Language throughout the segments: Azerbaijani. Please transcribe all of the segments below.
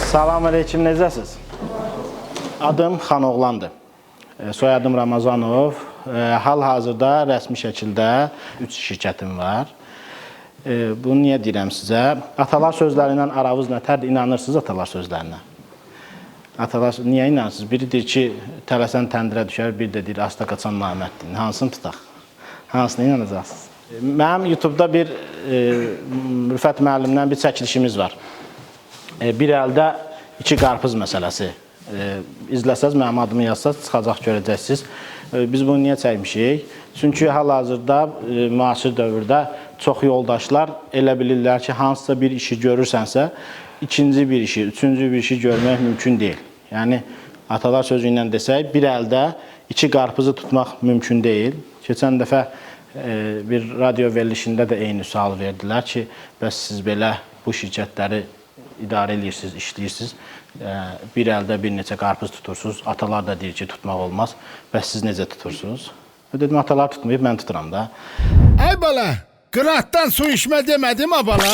Salam aleyküm, necəsiz? Adım Xanoğlandır. Soyadım Ramazanov. Hal-hazırda rəsmi şəkildə 3 şirkətim var. Bunu niyə deyirəm sizə? Atalar sözlərindən aravız nətərdir? İnanırsınız atalar sözlərinə. Atalar niyə inanırsınız? Biri deyir ki, tələsən təndirə düşər, biri də deyir, asta qaçan namətdir. Hansını tutaq? Hansına inanacaqsınız? Mənim YouTube'da bir Rüfət müəllimdən bir çəkilişimiz var. Bir əldə 2 qarpız məsələsi. İzləsəz, mənim adımı yazsaz, çıxacaq görəcəksiniz. Biz bunu niyə çəkmişik? Çünki hal-hazırda, müasir dövrdə çox yoldaşlar elə bilirlər ki, hansısa bir işi görürsənsə, ikinci bir işi, üçüncü bir işi görmək mümkün deyil. Yəni, atalar sözü ilə desək, bir əldə 2 qarpızı tutmaq mümkün deyil. Keçən dəfə bir radio verilişində də eyni sual verdilər ki, bəs siz belə bu şirkətləri idarə edirsiniz, işləyirsiniz, bir əldə bir neçə qarpız tutursunuz, atalar da deyir ki, tutmaq olmaz, bəs siz necə tutursunuz? Dedim, atalar tutmayıb, mən tuturam da. Ay bala, qıratdan su içmə demədim ha bala.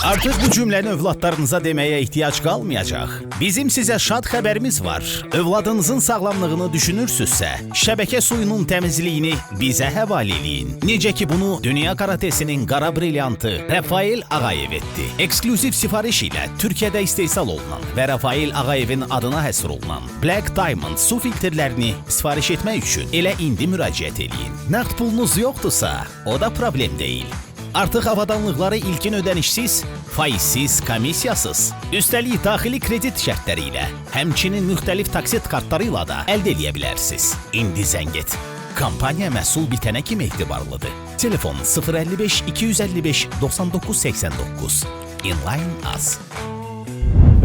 Artıq bu cümləni övladlarınıza deməyə ehtiyac qalmayacaq. Bizim sizə şad xəbərimiz var. Övladınızın sağlamlığını düşünürsünüzsə, şəbəkə suyunun təmizliyini bizə həvalə eləyin. Necə ki, bunu Dünya Karatesinin qara brilyantı Rafael Ağayev etdi. Eksklüziv sifariş ilə Türkiyədə istehsal olunan və Rafael Ağayevin adına həsr olunan Black Diamond su filtrlərini sifariş etmək üçün elə indi müraciət eləyin. Nəqd pulunuz yoxdursa, o da problem deyil. Artıq avadanlıqları ilkin ödənişsiz, faizsiz, komissiyasız, üstəlik daxili kredit şərtləri ilə, həmçinin müxtəlif taksit kartları ilə da əldə edə bilərsiniz. İndi zəng et. Kampaniya məhsul bitənə kimi etibarlıdır. Telefon 055 255 99 89. Inline az.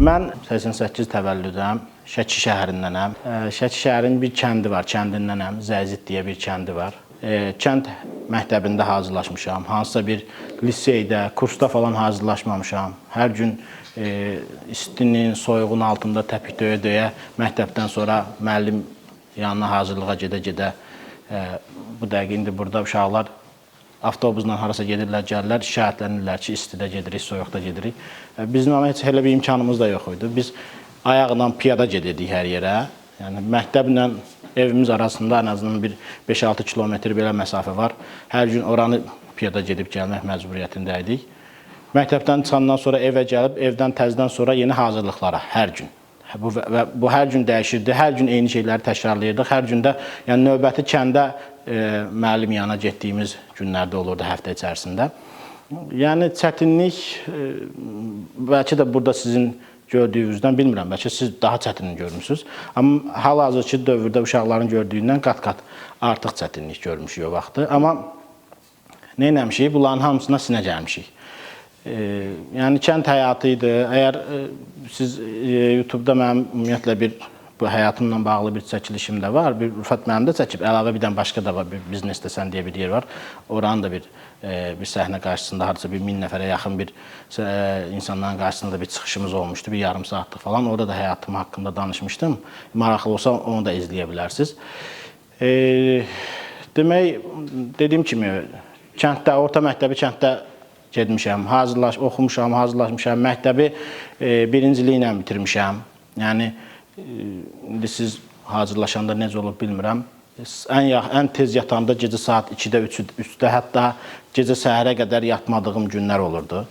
Mən 88 təvəllüdəm, Şəki şəhərindənəm. Şəki şəhərin bir kəndi var, kəndindənəm, Zəzid deyə bir kəndi var. Kənd məktəbində hazırlaşmışam, hansısa bir liseydə, kursda falan hazırlaşmamışam. Hər gün istinin, soyuğun altında təpik döyə-döyə məktəbdən sonra müəllim yanına hazırlığa gedə-gedə bu dəqiqə indi burada uşaqlar avtobusla harasa gedirlər, gəlirlər, şikayətlənirlər ki, istidə gedirik, soyuqda gedirik. Bizim amma heç elə bir imkanımız da yox idi. Biz ayaqla piyada gedirdik hər yerə. Yəni məktəblə evimiz arasında ən azından bir 5-6 kilometr belə məsafə var. Hər gün oranı piyada gedib gəlmək məcburiyyətində idik. Məktəbdən çıxandan sonra evə gəlib, evdən təzdən sonra yeni hazırlıqlara hər gün. Bu hər gün dəyişirdi, hər gün eyni şeyləri təkrarlayırdıq. Hər gün də yəni növbəti kəndə müəllim yanına getdiyimiz günlərdə olurdu həftə içərisində. Yəni çətinlik bəlkə də burada sizin gördüyünüzdən bilmirəm, bəlkə siz daha çətinlik görmüsünüz. Amma hal-hazırki dövrdə uşaqların gördüyündən qat-qat artıq çətinlik görmüşük o vaxtı. Amma nə eləmişik? Bunların hamısına sinə gəlmişik. Yəni kənd həyatı idi. Əgər siz YouTube'da mənim ümumiyyətlə bu həyatımla bağlı bir çəkilişim də var. Bir Rüfət mənim də çəkib, əlavə birdən başqa da var. Bir biznesdə sən deyə bir yer var. Oranın da bir səhnə qarşısında hardasa bir 1000 nəfərə yaxın bir insanların qarşısında da bir çıxışımız olmuşdu. Bir yarım saatlıq falan. Orada da həyatım haqqında danışmışdım. Maraqlı olsa onu da izləyə bilərsiniz. Demək, dediyim kimi, kənddə, orta məktəbi kənddə gedmişəm, oxumuşam, hazırlaşmışam. Məktəbi birinciliklə bitirmişəm. Yəni, indi siz hazırlaşanda necə olub bilmirəm. Ən tez yatanda gecə saat 2-də, 3-də, hətta gecə səhərə qədər yatmadığım günlər olurdu.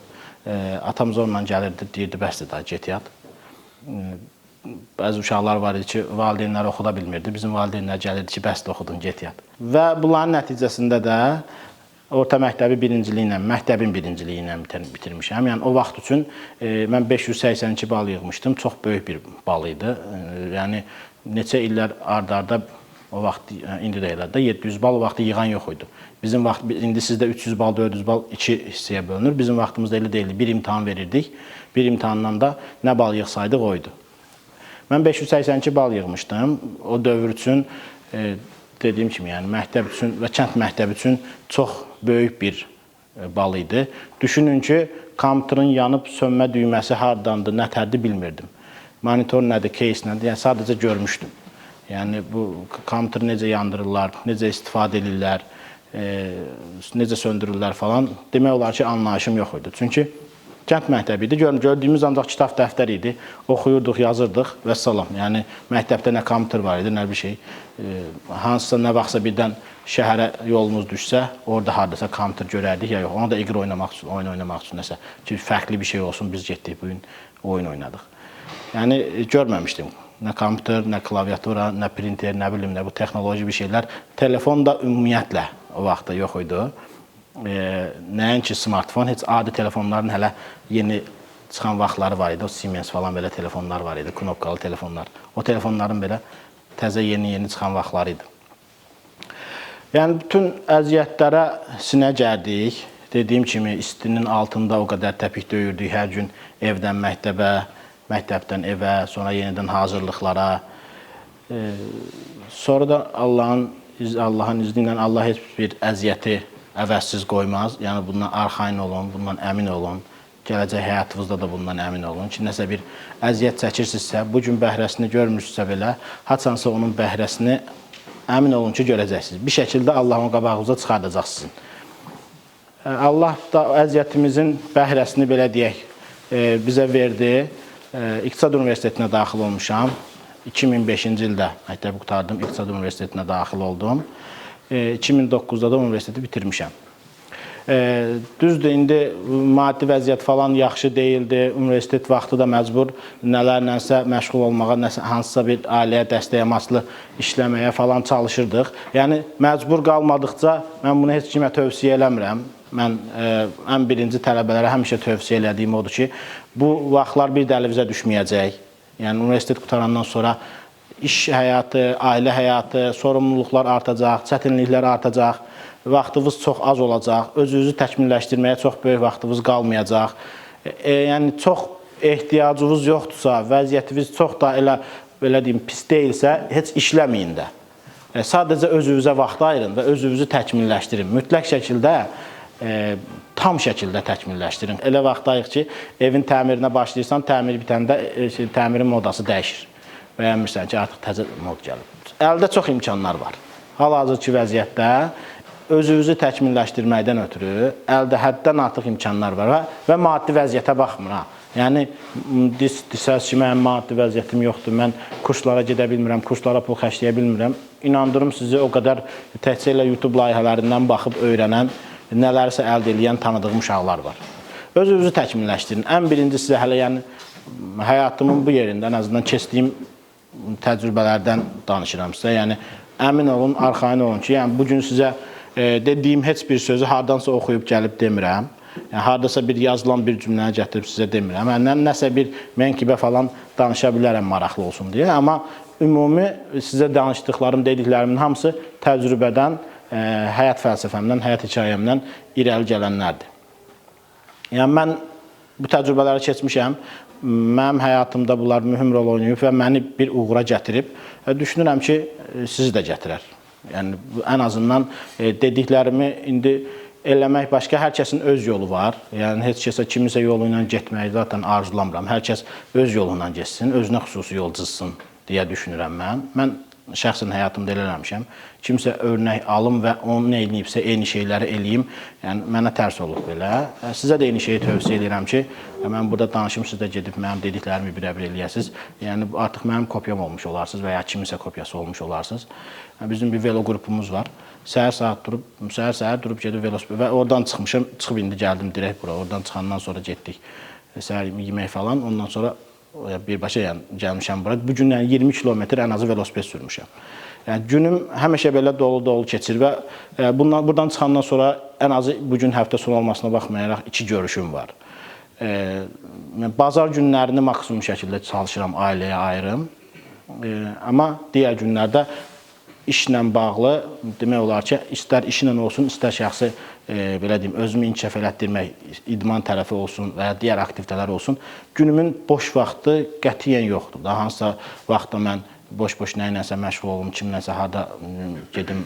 Atam zorla gəlirdi, deyirdi, bəsdir daha, get yat. Bəzi uşaqlar var idi ki, valideynləri oxuda bilmirdi. Bizim valideynlər gəlirdi ki, bəsdir oxudun, get yat. Və bunların nəticəsində də orta məktəbi birinciliklə, məktəbin birinciliyi ilə bitirmişəm. Yəni, o vaxt üçün mən 582 bal yığmışdım. Çox böyük bir bal idi. Yəni, neçə illər ard-arda o vaxt, indi də elədi, 700 bal o vaxtı yığan yox idi. Bizim vaxt, indi sizdə 300 bal, 400 bal 2 hissəyə bölünür. Bizim vaxtımızda elə deyildi. Bir imtahan verirdik. Bir imtahandan da nə bal yığsaydıq o idi. Mən 582 bal yığmışdım. O dövr üçün dediyim kimi, yəni məktəb üçün və kənd məktəbi üçün çox böyük bir bal idi. Düşünün ki, kompüterin yanıb sönmə düyməsi hardandır, nətərdir bilmirdim. Monitor nədir, case nədir, yəni sadəcə görmüşdüm. Yəni bu kompüteri necə yandırırlar, necə istifadə edirlər, necə söndürürlər falan. Demək olar ki, anlayışım yox idi. Çünki Kənd məktəbi idi. Gördüyümüz ancaq kitab dəftər idi. Oxuyurduq, yazırdıq və salam. Yəni məktəbdə nə kompüter var idi, nə bir şey. Hansısa nə vaxtsa birdən şəhərə yolumuz düşsə, orada hardasa kompüter görərdik ya yox. Onu da iqra oynamaq üçün, oyun oynamaq üçün nəsə ki, fərqli bir şey olsun, biz getdik bu gün oyun oynadıq. Yəni görməmişdim. Nə kompüter, nə klaviatura, nə printer, nə bilim nə bu texnoloji bir şeylər. Telefon da ümumiyyətlə o vaxtda yox idi. Nəinki smartfon, heç adi telefonların hələ yeni çıxan vaxtları var idi. O Siemens falan belə telefonlar var idi, knopkalı telefonlar. O telefonların belə təzə yeni çıxan vaxtları idi. Yəni bütün əziyyətlərə sinə gərdik. Dediyim kimi istinin altında o qədər təpik döyürdük hər gün evdən məktəbə, məktəbdən evə, sonra yenidən hazırlıqlara. Sonra da Allahın izni ilə Allah heç bir əziyyəti əvəzsiz qoymaz. Yəni bundan arxayın olun, bundan əmin olun. Gələcək həyatınızda da bundan əmin olun ki, nəsə bir əziyyət çəkirsinizsə, bu gün bəhrəsini görmürsünüzsə belə, haçansa onun bəhrəsini əmin olun ki, görəcəksiniz. Bir şəkildə Allah onu qabağınıza çıxardacaq sizin. Allah da əziyyətimizin bəhrəsini belə deyək, bizə verdi. İqtisad Universitetinə daxil olmuşam. 2005-ci ildə məktəbi qurtardım, İqtisad Universitetinə daxil oldum. 2009-da da universiteti bitirmişəm. Düzdür, indi maddi vəziyyət falan yaxşı deyildi. Universitet vaxtı da məcbur nələrlənsə məşğul olmağa, hansısa bir ailəyə dəstək amaçlı işləməyə falan çalışırdıq. Yəni, məcbur qalmadıqca mən bunu heç kimə tövsiyə eləmirəm. Mən ən birinci tələbələrə həmişə tövsiyə elədiyim odur ki, bu vaxtlar bir də əlinizə düşməyəcək. Yəni, universitet qutarandan sonra iş həyatı, ailə həyatı, sorumluluqlar artacaq, çətinliklər artacaq, vaxtınız çox az olacaq, özünüzü təkmilləşdirməyə çox böyük vaxtınız qalmayacaq. Yəni, çox ehtiyacınız yoxdursa, vəziyyətiniz çox da belə deyim, pis deyilsə, heç işləməyin də. Sadəcə özünüzə vaxt ayırın və özünüzü təkmilləşdirin. Mütləq şəkildə, tam şəkildə təkmilləşdirin. Elə vaxt ayıq ki, evin təmirinə başlayırsan, təmir bitəndə təmirin modası dəyişir. Bəyənmirsən ki, artıq təzə mod gəlib. Əldə çox imkanlar var. Hal-hazırki vəziyyətdə özünüzü təkmilləşdirməkdən ötürü əldə həddən artıq imkanlar var və maddi vəziyyətə baxmır. Yəni, desəz ki, mənim maddi vəziyyətim yoxdur, mən kurslara gedə bilmirəm, kurslara pul xərcləyə bilmirəm. İnandırım sizi o qədər təkcə ilə YouTube layihələrindən baxıb öyrənən, nələrsə əldə edən tanıdığım uşaqlar var. Özünüzü təkmilləşdirin. Ən birinci sizə hələ yəni həyatımın bu yerində ən azından keçdiyim təcrübələrdən danışıram sizə. Yəni, əmin olun, arxayın olun ki, yəni, bugün sizə dediyim heç bir sözü hardansa oxuyub gəlib demirəm. Yəni, hardasa bir yazılan bir cümləni gətirib sizə demirəm. Yəni, nəsə bir mənkibə falan danışa bilərəm maraqlı olsun deyə. Amma ümumi sizə danışdıqlarım, dediklərimin hamısı təcrübədən, həyat fəlsəfəmdən, həyat hekayəmdən irəli gələnlərdir. Yəni, mən bu təcrübələri keçmişəm. Mənim həyatımda bunlar mühüm rol oynayıb və məni bir uğura gətirib. Düşünürəm ki, sizi də gətirər. Yəni, ən azından dediklərimi indi eləmək başqa, hər kəsin öz yolu var. Yəni, heç kəsə kimisə yolu ilə getməyi zaten arzulamıram. Hər kəs öz yolu ilə getsin, özünə xüsusi yol cızsın deyə düşünürəm mən. Mən şəxsən həyatımda elə eləmişəm. Kimsə örnək alım və onu nə eləyibsə, eyni şeyləri eləyim. Yəni, mənə tərs olub belə. Sizə də eyni şeyi tövsiyə edirəm ki, mən burada danışım, siz də gedib mənim dediklərimi birə-bir eləyəsiniz. Yəni, artıq mənim kopyam olmuş olarsınız və ya kimisə kopyası olmuş olarsınız. Bizim bir velo qrupumuz var. Səhər durub gedib velosiped və oradan çıxmışım, çıxıb indi gəldim direkt bura. Oradan çıxandan sonra getdik səhər yemək falan. Ondan sonra birbaşa gəlmişəm bura. Bugün 20 kilometr ən azı velosiped sürmüşəm. Yəni, günüm həmişə belə dolu-dolu keçir və buradan çıxandan sonra ən azı bugün həftə sonu olmasına baxmayaraq 2 görüşüm var. Bazar günlərini maksimum şəkildə çalışıram ailəyə ayırım. Amma digər günlərdə işlə bağlı demək olar ki, istər işlə olsun, istər şəxsi belə deyim, özümü inkişaf elətdirmək, idman tərəfi olsun və ya digər aktivitələr olsun, günümün boş vaxtı qətiyyən yoxdur. Daha hansısa vaxtda mən boş-boş nə ilənsə məşğul olum, kimlənsə harada gedim,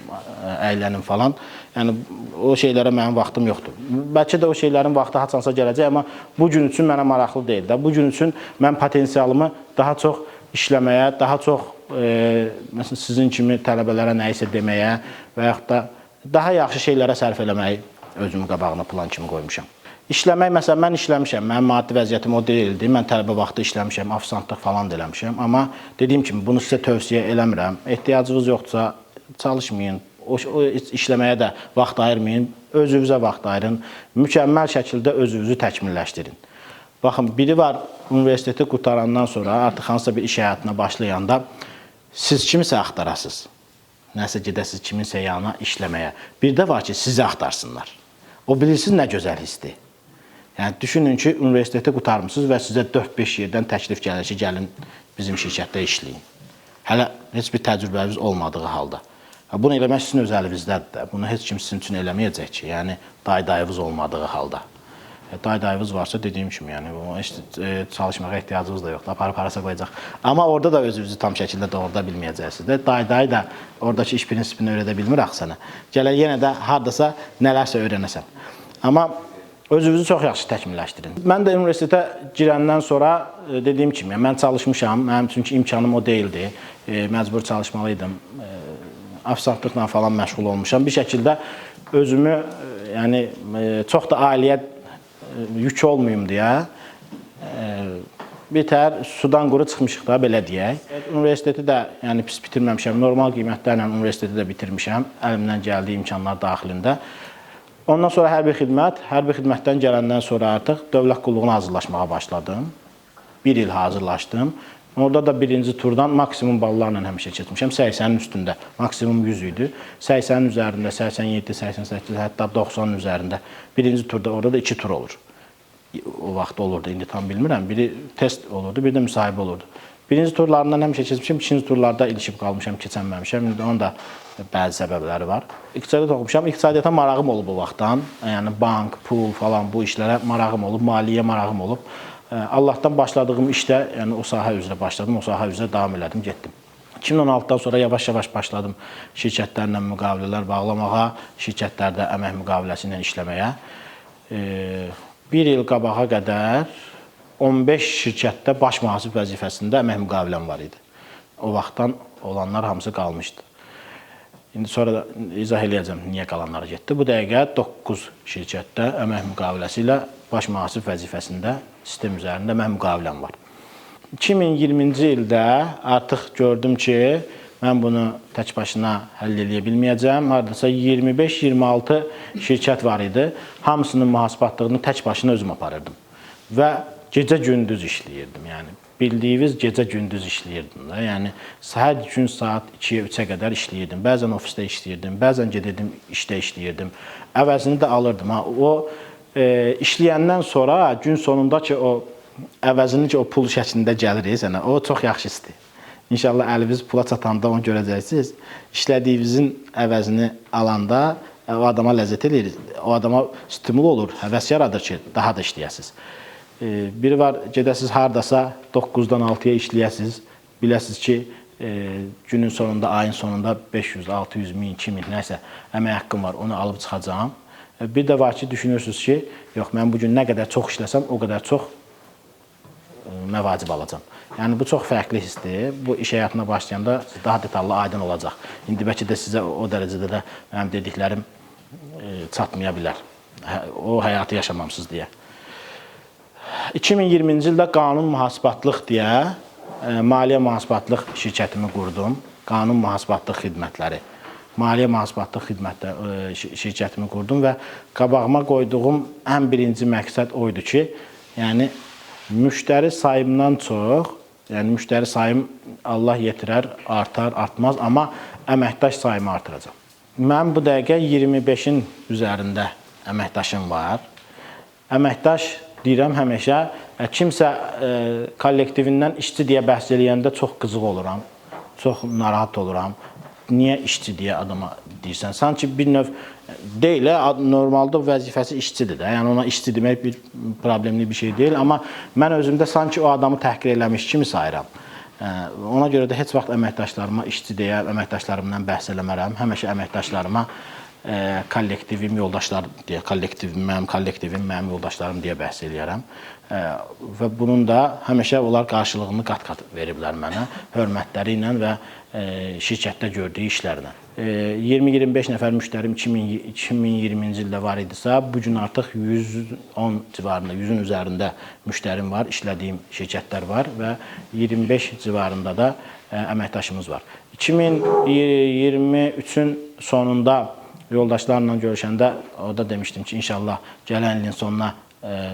əylənim falan. Yəni, o şeylərə mənim vaxtım yoxdur. Bəlkə də o şeylərin vaxtı haçansa gələcək, amma bu gün üçün mənə maraqlı deyil də. Bu gün üçün mən potensialımı daha çox işləməyə, daha çox məsələn, sizin kimi tələbələrə nəyisə deməyə və yaxud da daha yaxşı şeylərə sərf eləməyi özümün qabağına plan kimi qoymuşam. İşləmək, məsələn, mən işləmişəm, mənim maddi vəziyyətim o deyildi, mən tələbə vaxtı işləmişəm, afisantlıq falan da eləmişəm, amma dediyim kimi bunu sizə tövsiyə eləmirəm. Ehtiyacınız yoxdursa çalışmayın, o işləməyə də vaxt ayırmayın, özünüzə vaxt ayırın, mükəmməl şəkildə özünüzü təkmilləşdirin. Baxın, biri var, universiteti qurtarandan sonra, artıq hansısa bir iş həyatına başlayanda siz kimisə axtarasınız, nəsə gedəsiniz kiminsə yanına işləməyə. Bir də var ki, sizi axtarsınlar. O bilirsiniz nə gözəl hissdir. Yəni, düşünün ki, universiteti qurtarmışsınız və sizə 4-5 yerdən təklif gəlir ki, gəlin bizim şirkətdə işləyin. Hələ heç bir təcrübəniz olmadığı halda. Bunu eləmək sizin öz əlinizdədir də. Bunu heç kim sizin üçün eləməyəcək ki, yəni dayı-dayınız olmadığı halda. Dayı-dayınız varsa, dediyim kimi, yəni heç çalışmağa ehtiyacınız da yoxdur, aparıb harasa qoyacaq. Amma orada da özünüzü tam şəkildə doğruda bilməyəcəksiniz də. Dayı-dayı da oradakı iş prinsipini öyrədə bilmir axı sənə. Gələr yenə də hardasa nələrsə öyrənəsən. Amma özünüzü çox yaxşı təkmilləşdirin. Mən də universitetə girəndən sonra dediyim kimi, mən çalışmışam, mənim çünki imkanım o deyildi, məcbur çalışmalıydım, afisanlıqla falan məşğul olmuşam. Bir şəkildə özümü, yəni çox da ailəyə yük olmayım deyə, bitər, sudan quru çıxmışıq da, belə deyək. Universiteti də yəni pis bitirməmişəm, normal qiymətlərlə universiteti də bitirmişəm, əlimdən gəldiyi imkanlar daxilində. Ondan sonra hərbi xidmətdən gələndən sonra artıq dövlət qulluğuna hazırlaşmağa başladım. 1 il hazırlaşdım. Orada da birinci turdan maksimum ballarla həmişə keçmişəm. 80-in üstündə, maksimum 100 idi. 80-in üzərində, 87, 88, hətta 90-ın üzərində. Birinci turda, orada da 2 tur olur. O vaxt olurdu, indi tam bilmirəm. Biri test olurdu, bir də müsahibə olurdu. Birinci turlarından həmişə keçmişəm, ikinci turlarda ilişib qalmışam, keçənməmişəm. İndi onun da bəzi səbəbləri var. İqtisadiyyat oxumuşam, iqtisadiyyata marağım olub o vaxtdan. Yəni bank, pul falan bu işlərə marağım olub, maliyyə marağım olub. Allahdan başladığım işdə, yəni o sahə üzrə başladım, o sahə üzrə davam elədim, getdim. 2016-dan sonra yavaş-yavaş başladım şirkətlərlə müqavilələr bağlamağa, şirkətlərdə əmək müqaviləsi ilə işləməyə. 1 il qabağa qədər 15 şirkətdə baş mühasib vəzifəsində əmək müqaviləm var idi. O vaxtdan olanlar hamısı qalmışdı. İndi sonra da izah eləyəcəm niyə qalanları getdi. Bu dəqiqə 9 şirkətdə əmək müqaviləsi ilə baş mühasib vəzifəsində sistem üzərində əmək müqaviləm var. 2020-ci ildə artıq gördüm ki, mən bunu tək başına həll edə bilməyəcəm. Haradasa 25-26 şirkət var idi. Hamısının mühasibatlığını tək başına özüm aparırdım. Və gecə-gündüz işləyirdim. Yəni bildiyiniz gecə-gündüz işləyirdim də. Yəni hər gün saat 2-yə, 3-ə qədər işləyirdim. Bəzən ofisdə işləyirdim, bəzən gedirdim işdə işləyirdim. Əvəzini də alırdım. O işləyəndən sonra gün sonunda ki o əvəzini ki o pul şəklində gəlir sənə, o çox yaxşı istir. İnşallah əliniz pula çatanda onu görəcəksiniz. İşlədiyinizin əvəzini alanda o adama ləzzət edir, o adama stimul olur, həvəs yaradır ki, daha da işləyəsiniz. Biri var, gedəsiniz hardasa 9-dan 6-ya işləyəsiniz, biləsiniz ki, günün sonunda, ayın sonunda 500, 600, 1000, 2000 nəsə əmək haqqım var, onu alıb çıxacağım. Bir də var ki, düşünürsünüz ki, yox, mən bugün nə qədər çox işləsəm, o qədər çox məvacib alacam. Yəni, bu çox fərqli hissdir. Bu iş həyatına başlayanda daha detallı, aydın olacaq. İndi bəlkə də sizə o dərəcədə də mənim dediklərim çatmaya bilər. O həyatı yaşamamsınız deyə. 2020-ci ildə qanun mühasibatlıq deyə maliyyə mühasibatlıq şirkətimi qurdum. Qanun mühasibatlıq xidmətləri. Maliyyə mühasibatlıq şirkətimi qurdum və qabağıma qoyduğum ən birinci məqsəd oydu ki, yəni müştəri sayımdan çox, yəni müştəri sayım Allah yetirər, artar, artmaz, amma əməkdaş sayımı artıracaq. Mən bu dəqiqə 25-in üzərində əməkdaşım var. Əməkdaş deyirəm həmişə, kimsə kollektivindən işçi deyə bəhs eləyəndə çox qızıq oluram, çox narahat oluram. Niyə işçi deyə adama deyirsən? Sanki bir növ deyil, normalda vəzifəsi işçidir də. Yəni ona işçi demək bir problemli bir şey deyil. Amma mən özümdə sanki o adamı təhqir eləmiş kimi sayıram. Ona görə də heç vaxt əməkdaşlarıma işçi deyə, əməkdaşlarımdan bəhs eləmərəm. Həmişə əməkdaşlarıma kollektivim, yoldaşlar deyə, mənim kollektivim, mənim yoldaşlarım deyə bəhs eləyərəm. Və bunun da həmişə onlar qarşılığını qat-qat veriblər mənə, hörmətləri ilə və şirkətdə gördüyü işlərlə. 20-25 nəfər müştərim 2020-ci ildə var idisə, bu gün artıq 110 civarında, 100-ün üzərində müştərim var, işlədiyim şirkətlər var və 25 civarında da əməkdaşımız var. 2023-ün sonunda yoldaşlarla görüşəndə orada demişdim ki, inşallah gələn ilin sonuna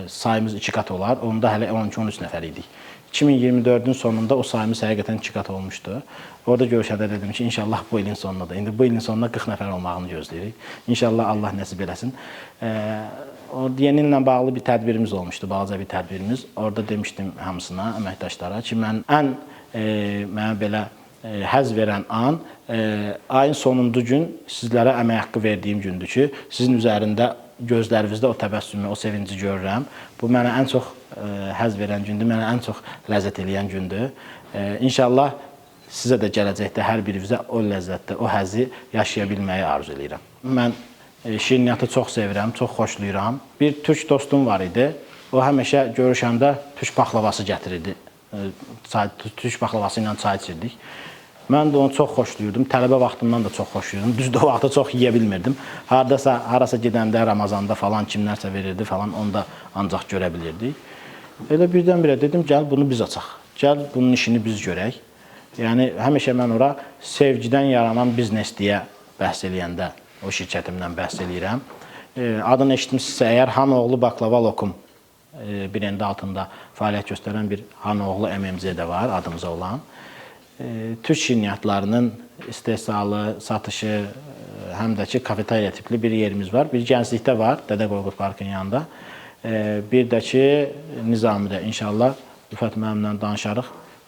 sayımız 2 qat olar. Onda hələ 12-13 nəfər idik. 2024-ün sonunda o sayımız həqiqətən 2 qat olmuşdu. Orada görüşəndə dedim ki, inşallah bu ilin sonunda da. İndi bu ilin sonunda 40 nəfər olmağını gözləyirik. İnşallah Allah nəsib eləsin. Yeni illə bağlı bir tədbirimiz olmuşdu, balaca bir tədbirimiz. Orada demişdim hamısına, əməkdaşlara ki, mənə belə həzz verən an ayın sonuncu gün sizlərə əmək haqqı verdiyim gündür ki, sizin üzərində gözlərinizdə o təbəssümü, o sevinci görürəm. Bu mənə ən çox həzz verən gündür, mənə ən çox ləzzət eləyən gündür. İnşallah sizə də gələcəkdə hər birinizə o ləzzətdə, o həzzi yaşaya bilməyi arzu edirəm. Mən şirniyyatı çox sevirəm, çox xoşlayıram. Bir türk dostum var idi. O həmişə görüşəndə türk paxlavası gətirirdi. Türk paxlavası ilə çay içirdik. Mən də onu çox xoşlayırdım. Tələbə vaxtımdan da çox xoşlayırdım. Düzdür, o vaxtda çox yeyə bilmirdim. Harasa gedəndə, Ramazanda falan kimlərsə verirdi falan, onu da ancaq görə bilirdik. Elə birdən-birə dedim, gəl bunu biz açaq. Gəl bunun işini biz görək. Yəni, həmişə mən ora sevgidən yaranan biznes deyə bəhs eləyəndə o şirkətimdən bəhs eləyirəm. Adını eşitmişsinizsə, əgər Hanoğlu Baklava Lokum brendi altında fəaliyyət göstərən bir Hanoğlu MMC də var, adımıza olan. Türk şirniyyatlarının istehsalı, satışı, həm də ki, kafeteriya tipli bir yerimiz var. Bir Gənclikdə var, Dədə Qorqud Parkın yanında. Bir də ki, Nizamidə inşallah Rüfət müəllimlə danışarıq.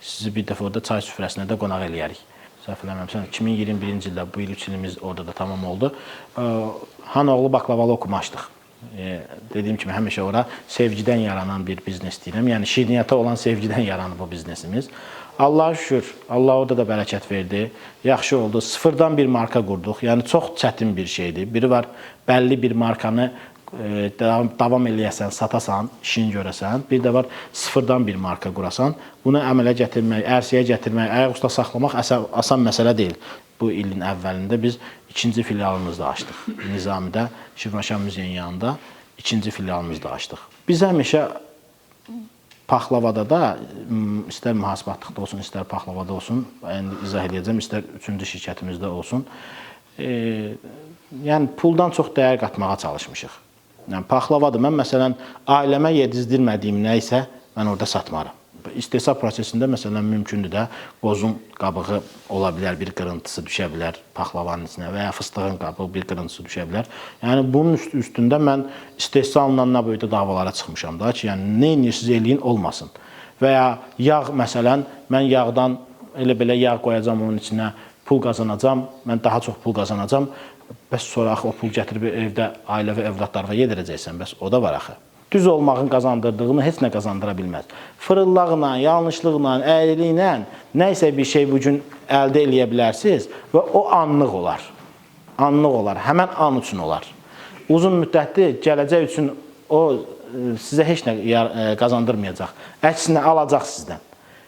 Sizi bir dəfə orada çay süfrəsində də qonaq eləyərik. Səhv eləməmsəm, 2021-ci ildə bu il 3 ilimiz orada da tamam oldu. Hanoğlu Baklavalı Lokum açdıq. Dediyim kimi, həmişə ora sevgidən yaranan bir biznes deyirəm. Yəni, şirniyyata olan sevgidən yaranıb bu biznesimiz. Allah'a şükür, Allah orada da bərəkət verdi. Yaxşı oldu. Sıfırdan bir marka qurduq. Yəni, çox çətin bir şeydir. Biri var, bəlli bir markanı davam eləyəsən, satasan, işini görəsən. Bir də var, sıfırdan bir marka qurasan. Bunu əmələ gətirmək, ərsəyə gətirmək, ayaq üstə saxlamaq asan məsələ deyil. Bu ilin əvvəlində biz ikinci filialımızı da açdıq. Nizamidə, Şirvanşah Müzeyin yanında ikinci filialımızı da açdıq. Biz həmişə paxlavada da, istər mühasibatlıqda olsun, istər paxlavada olsun, izah edəcəm, istər üçüncü şirkətimizdə olsun. Yəni, puldan çox dəyər qatmağa çalışmışıq. Yəni, paxlavadır. Mən, məsələn, ailəmə yedizdirmədiyim nə isə mən orada satmarım. İstehsal prosesində, məsələn, mümkündür də qozun qabığı ola bilər, bir qırıntısı düşə bilər paxlavanın içinə və ya fıstığın qabığı bir qırıntısı düşə bilər. Yəni, bunun üstündə mən istehsalla nə boyda davalara çıxmışam da ki, yəni, nə edirsiniz eləyin olmasın. Və ya yağ, məsələn, mən yağdan elə-belə yağ qoyacam onun içinə, pul qazanacam, mən daha çox pul qazanacam. Bəs sonra axı o pul gətirib evdə ailə və övladlarına yedirəcəksən, bəs o da var axı. Düz olmağın qazandırdığını heç nə qazandıra bilməz. Fırıllaqla, yanlışlıqla, əyriliklə nə isə bir şey bugün əldə eləyə bilərsiniz və o anlıq olar. Anlıq olar, həmən an üçün olar. Uzun müddətli gələcək üçün o sizə heç nə qazandırmayacaq. Əksinə alacaq sizdən.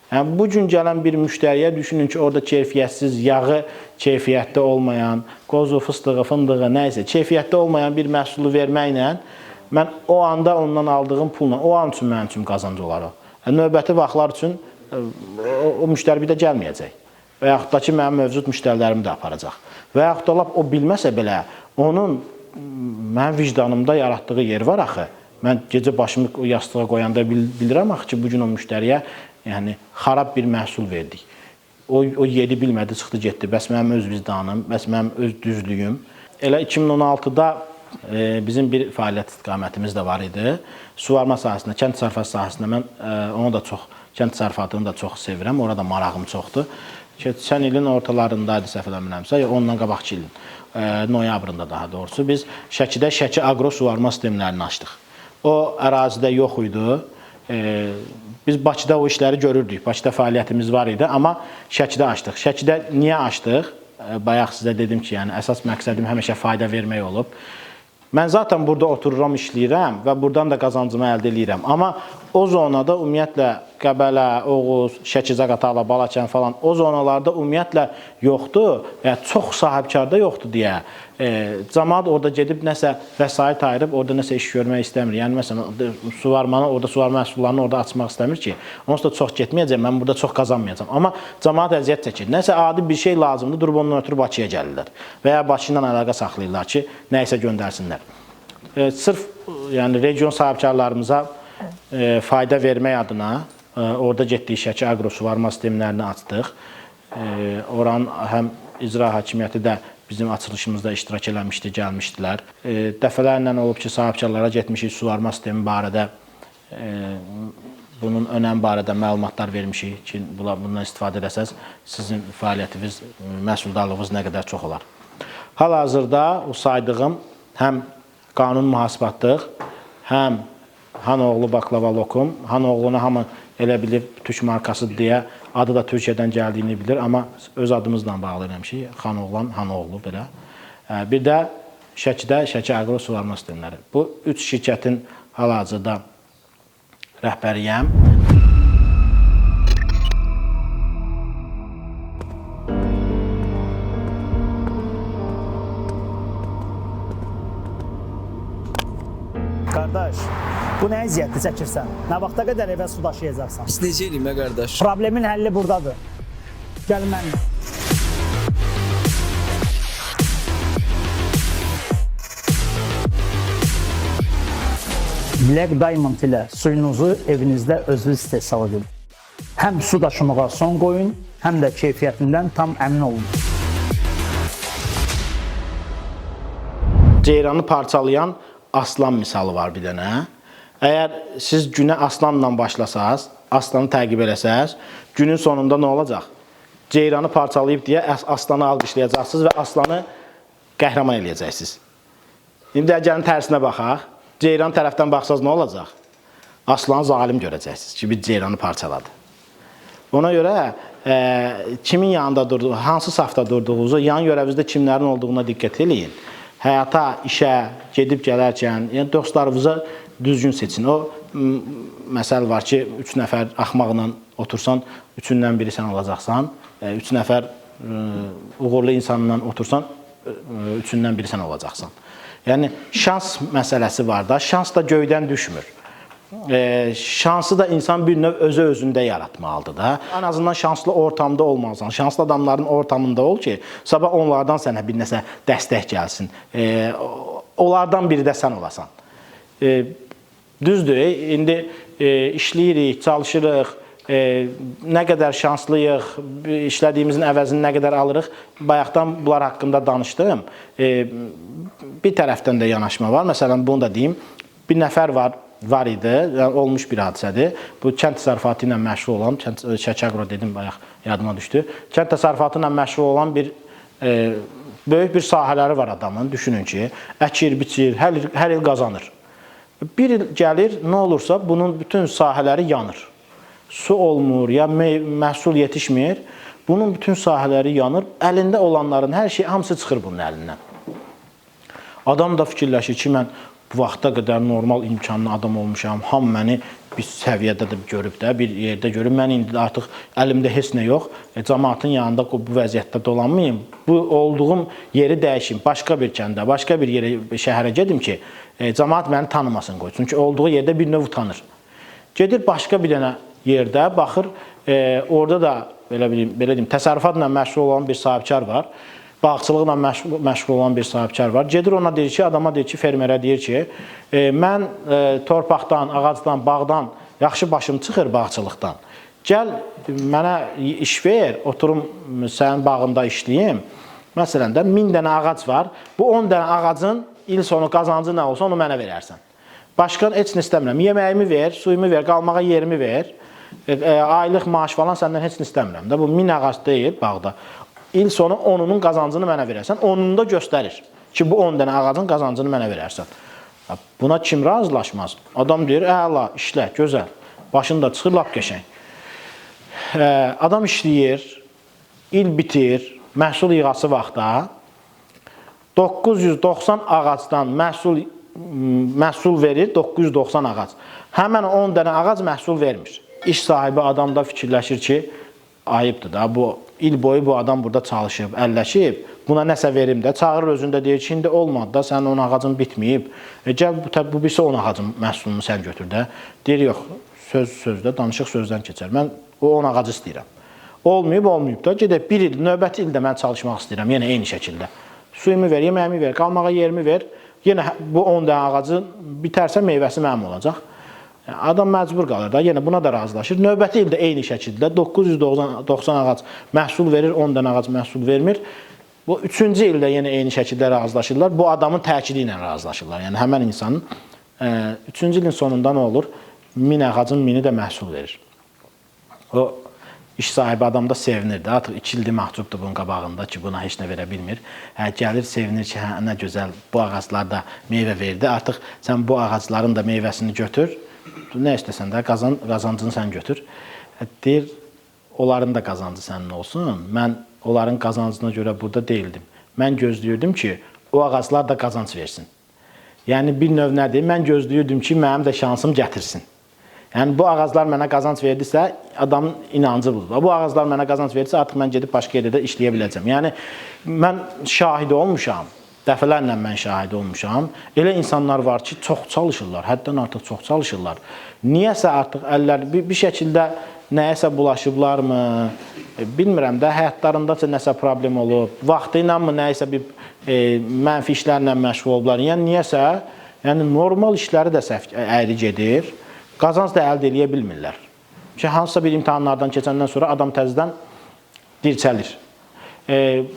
Yəni, bugün gələn bir müştəriyə düşünün ki, orada keyfiyyətsiz, yağı keyfiyyətdə olmayan, qozu, fıstığı, fındığı, nə isə keyfiyyətdə olmayan bir məhsulu verməklə mən o anda ondan aldığım pulla, o an üçün mənim üçün qazancı olar o. Növbəti vaxtlar üçün o müştəri bir də gəlməyəcək. Və yaxud da ki, mənim mövcud müştərilərimi də aparacaq. Və yaxud da lap o bilməsə belə, onun mənim vicdanımda yaratdığı yer var axı. Mən gecə başımı o yastığa qoyanda bilirəm axı ki, bugün o müştəriyə xarab bir məhsul verdik. O yedi bilmədi, çıxdı, getdi. Bəs mənim öz vicdanım, bəs mənim öz düzlüyüm. Elə 2016-da bizim bir fəaliyyət istiqamətimiz də var idi. Suvarma sahəsində, kənd təsərrüfatı sahəsində mən onu da çox, kənd təsərrüfatını da çox sevirəm. Orada marağım çoxdur. Keçən ilin ortalarındaydı, səhv eləmirəmsə, ondan qabaqçı ilin noyabrında daha doğrusu biz Şəkidə Şəki Agro suvarma sistemlərini açdıq. O ərazidə yox idi. Biz Bakıda o işləri görürdük. Bakıda fəaliyyətimiz var idi, amma Şəkidə açdıq. Şəkidə niyə açdıq? Bayaq sizə dedim ki, yəni əsas məqsədim həmişə fayda vermək olub. Mən zaten burada otururam, işləyirəm və buradan da qazancımı əldə edirəm. Amma o zonada ümumiyyətlə Qəbələ, Oğuz, Şəki-Zaqatala, Balakən falan o zonalarda ümumiyyətlə yoxdur, çox sahibkarda yoxdur deyə cəmaət orada gedib nəsə vəsait ayırıb orada nəsə iş görmək istəmir. Yəni məsələn suvarmanı, orada suvarma məhsullarını orada açmaq istəmir ki, onsuz da çox getməyəcəm, mən burada çox qazanmayacağam. Amma cəmaət əziyyət çəkir. Nəsə adi bir şey lazımdır, durub ondan ötürü Bakıya gəlirlər və ya Bakı ilə əlaqə saxlayırlar ki, nə isə göndərsinlər. Sırf yəni region sahibkarlarımıza fayda vermək adına orada getdik Şəki aqro suvarma sistemlərini açdıq. Oranın həm icra hakimiyyəti də bizim açılışımızda iştirak eləmişdi, gəlmişdilər. Dəfələrlə olub ki, sahibkarlara getmişik, suvarma sistemi barədə, bunun önəm barədə məlumatlar vermişik ki, bundan istifadə edəsəz, sizin fəaliyyətiniz, məhsuldarlığınız nə qədər çox olar. Hal-hazırda o saydığım həm qanun mühasibatlıq, həm Hanoğlu baklava lokum, Hanoğlunu hamı elə bilir, Türk markası deyə, adı da Türkiyədən gəldiyini bilir, amma öz adımızla bağlı eləmişik, Xanoğlan, Hanoğlu belə. Bir də Şəkidə Şəki aqro suvarma sistemləri. Bu 3 şirkətin hal-hazırda rəhbəriyəm. Qardaş, bu nə əziyyətli çəkirsən? Nə vaxta qədər evə su daşıyacaqsan? Biz necə eləyim, qardaş? Problemin həlli buradadır. Gəl mənimlə. Black Diamond ilə suyunuzu evinizdə özünüz istehsal edin. Həm su daşımağa son qoyun, həm də keyfiyyətindən tam əmin olun. Ceyranı parçalayan aslan misalı var bir dənə. Əgər siz günə aslanla başlasaz, aslanı təqib eləsəz, günün sonunda nə olacaq? Ceyranı parçalayıb deyə aslanı alqışlayacaqsınız və aslanı qəhrəman eləyəcəksiniz. İndi əgərin tərsinə baxaq. Ceyran tərəfdən baxsaz nə olacaq? Aslanı zalim görəcəksiniz ki, bir ceyranı parçaladı. Ona görə kimin yanında durduğu, hansı safda durduğunuzu, yan görəvinizdə kimlərin olduğuna diqqət eləyin. Həyata, işə gedib gələrkən, yəni dostlarınızı düzgün seçin. O məsəl var ki, 3 nəfər axmaqla otursan, 3-dən biri sən olacaqsan. 3 nəfər uğurlu insanla otursan, 3-dən biri sən olacaqsan. Yəni şans məsələsi var da, şans da göydən düşmür. Şansı da insan bir növ özü-özündə yaratmalıdır da. En azından şanslı ortamda olmalısan, şanslı adamların ortamında ol ki, sabah onlardan sənə bir nəsə dəstək gəlsin. Onlardan biri də sən olasan. Düzdür, indi işləyirik, çalışırıq, nə qədər şanslıyıq, işlədiyimizin əvəzini nə qədər alırıq, bayaqdan bunlar haqqında danışdım. Bir tərəfdən də yanaşma var. Məsələn, bunu da deyim, bir nəfər var idi, olmuş bir hadisədir. Bu kənd təsərrüfatı ilə məşğul olan, Şəki aqro dedim, bayaq yadıma düşdü. Kənd təsərrüfatı ilə məşğul olan bir böyük bir sahələri var adamın. Düşünün ki, əkir, biçir, hər il qazanır. Bir il gəlir, nə olursa bunun bütün sahələri yanır. Su olmur, ya məhsul yetişmir, bunun bütün sahələri yanır. Əlində olanların hər şey, hamısı çıxır bunun əlindən. Adam da fikirləşir ki, mən bu vaxta qədər normal imkanlı adam olmuşam, hamı məni bir səviyyədə də görüb də, bir yerdə görüb, mən indi artıq əlimdə heç nə yox, cəmaatın yanında bu vəziyyətdə dolanmayayım, bu olduğum yeri dəyişim, başqa bir kəndə, başqa bir yerə, şəhərə gedim ki, cəmaat məni tanımasın qoy, çünki olduğu yerdə bir növ utanır. Gedir başqa bir dənə yerdə, baxır, orada da, belə deyim, təsərrüfatla məşğul olan bir sahibkar var, bağçılıqla məşğul olan bir sahibkar var. Gedir ona deyir ki, adama deyir ki, fermerə deyir ki, mən torpaqdan, ağacdan, bağdan yaxşı başım çıxır bağçılıqdan. Gəl mənə iş ver, oturum sənin bağında işləyim. Məsələn də 1000 dənə ağac var. Bu 10 dənə ağacın il sonu qazancı nə olsa onu mənə verərsən. Başqa heç nə istəmirəm. Yeməyimi ver, suyumu ver, qalmağa yerimi ver. Aylıq maaş falan səndən heç nə istəmirəm. Bu 1000 ağac deyil bağda. İl sonu onunun qazancını mənə verərsən, onun da göstərir ki, bu 10 dənə ağacın qazancını mənə verərsən. Buna kim razılaşmaz? Adam deyir, əla, işlə, gözəl, başında çıxır, lap qəşəng. Adam işləyir, il bitir, məhsul yığası vaxtda 990 ağacdan məhsul məhsul verir 990 ağac. Həmən 10 dənə ağac məhsul vermir. İş sahibi adam da fikirləşir ki, ayıbdır da, bu il boyu bu adam burada çalışıb, əlləşib, buna nəsə verim də, çağırır özündə deyir ki, indi olmadı da, sənin 10 ağacın bitməyib, gəl bu birisi 10 ağacın məhsulunu sən götür də. Deyir, yox, söz sözdə, danışıq sözdən keçər, mən o 10 ağacı istəyirəm. Olmayıb da, gedək bir il, növbəti ildə mən çalışmaq istəyirəm, yenə eyni şəkildə. Suyumu ver, yeməyimi ver, qalmağa yerimi ver, yenə bu 10 dənə ağacı bitərsə meyvəsi mənim olacaq. Adam məcbur qalır da, yenə buna da razılaşır. Növbəti ildə eyni şəkildə 990 ağac məhsul verir, 10 dənə ağac məhsul vermir. Bu 3-cü ildə yenə eyni şəkildə razılaşırlar. Bu adamın təkidi ilə razılaşırlar. Yəni həmən insanın 3-cü ilin sonunda nə olur? 1000 ağacın 1000-i də məhsul verir. O iş sahibi adam da sevinir də. Artıq 2 ildir mahcubdur bunun qabağında ki, buna heç nə verə bilmir. Gəlir, sevinir ki, nə gözəl, bu ağaclar da meyvə verdi. Artıq sən bu ağacların da meyvəsini götür. Nə istəsən də, qazancını sən götür. Deyir, onların da qazancı sənin olsun. Mən onların qazancına görə burada deyildim. Mən gözləyirdim ki, o ağaclar da qazanc versin. Yəni, bir növ nədir? Mən gözləyirdim ki, mənim də şansım gətirsin. Yəni, bu ağaclar mənə qazanc verdisə, adamın inancı budur. Bu ağaclar mənə qazanc verdisə, artıq mən gedib başqa yerdə də işləyə biləcəm. Yəni, mən şahid olmuşam. Dəfələrlə mən şahid olmuşam. Elə insanlar var ki, çox çalışırlar, həddən artıq çox çalışırlar. Niyəsə artıq əllər bir şəkildə nəyəsə bulaşıblarmı, bilmirəm də, həyatlarında nəsə problem olub, vaxtı ilə mı nəyəsə bir mənfi işlərlə məşğul olublar. Yəni, niyəsə, normal işləri də səhv əyri gedir, qazanc da əldə edə bilmirlər. Ki, hansısa bir imtahanlardan keçəndən sonra adam təzədən dirçəlir.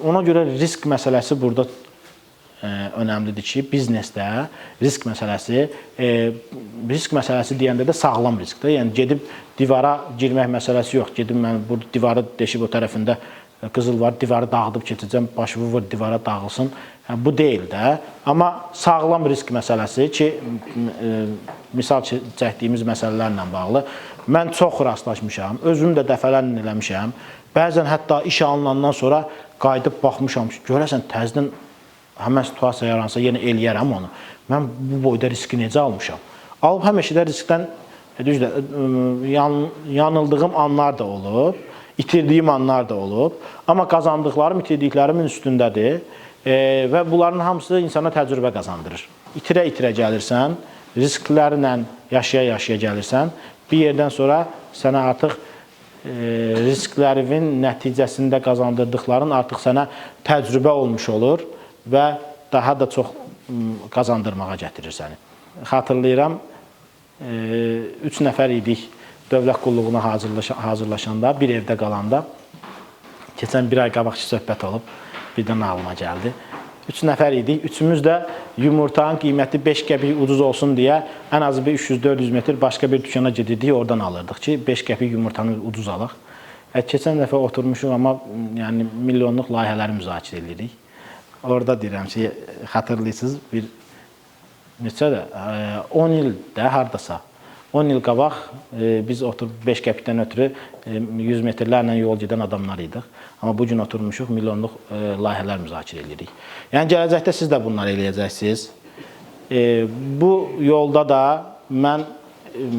Ona görə risk məsələsi burada önəmlidir ki, biznesdə risk məsələsi deyəndə də sağlam riskdir. Yəni, gedib divara girmək məsələsi yox. Gedib mən bu divarı deşib o tərəfində qızıl var, divarı dağıdıb keçəcəm, başı vur, divara dağılsın. Bu deyil də. Amma sağlam risk məsələsi ki, misal çəkdiyimiz məsələlərlə bağlı mən çox rastlaşmışam, özüm də dəfələrlə eləmişəm. Bəzən hətta işə alınandan sonra qayıdıb baxmışam ki, görəsən təzədən həmən situasiya yaransa yenə eləyərəm onu. Mən bu boyda riski necə almışam? Alıb həmişə də riskdən yanıldığım anlar da olub, itirdiyim anlar da olub. Amma qazandıqlarım itirdiklərimin üstündədir və bunların hamısı insana təcrübə qazandırır. İtirə-itirə gəlirsən, risklərlə yaşaya-yaşaya gəlirsən, bir yerdən sonra sənə artıq risklərin nəticəsində qazandırdıqların artıq sənə təcrübə olmuş olur və daha da çox qazandırmağa gətirir səni. Xatırlayıram, 3 nəfər idik dövlət qulluğuna hazırlaşanda, bir evdə qalanda. Keçən bir ay qabaqçı söhbət olub, birdən ağlıma gəldi. 3 nəfər idik, üçümüz də yumurtanın qiyməti 5 qəpik ucuz olsun deyə ən azı bir 300-400 metr başqa bir dükana gedirdik, oradan alırdıq ki, 5 qəpik yumurtanı ucuz alaq. Keçən dəfə oturmuşuq, amma milyonluq layihələri müzakirə edirik. Orada deyirəm ki, xatırlayırsınız, bir neçədə, 10 ildə haradasa, 10 il qabaq biz oturub 5 qəpikdən ötürü 100 metrlərlə yol gedən adamlar idik. Amma bugün oturmuşuq, milyonluq layihələr müzakirə edirik. Yəni, gələcəkdə siz də bunları eləyəcəksiniz. Bu yolda da mən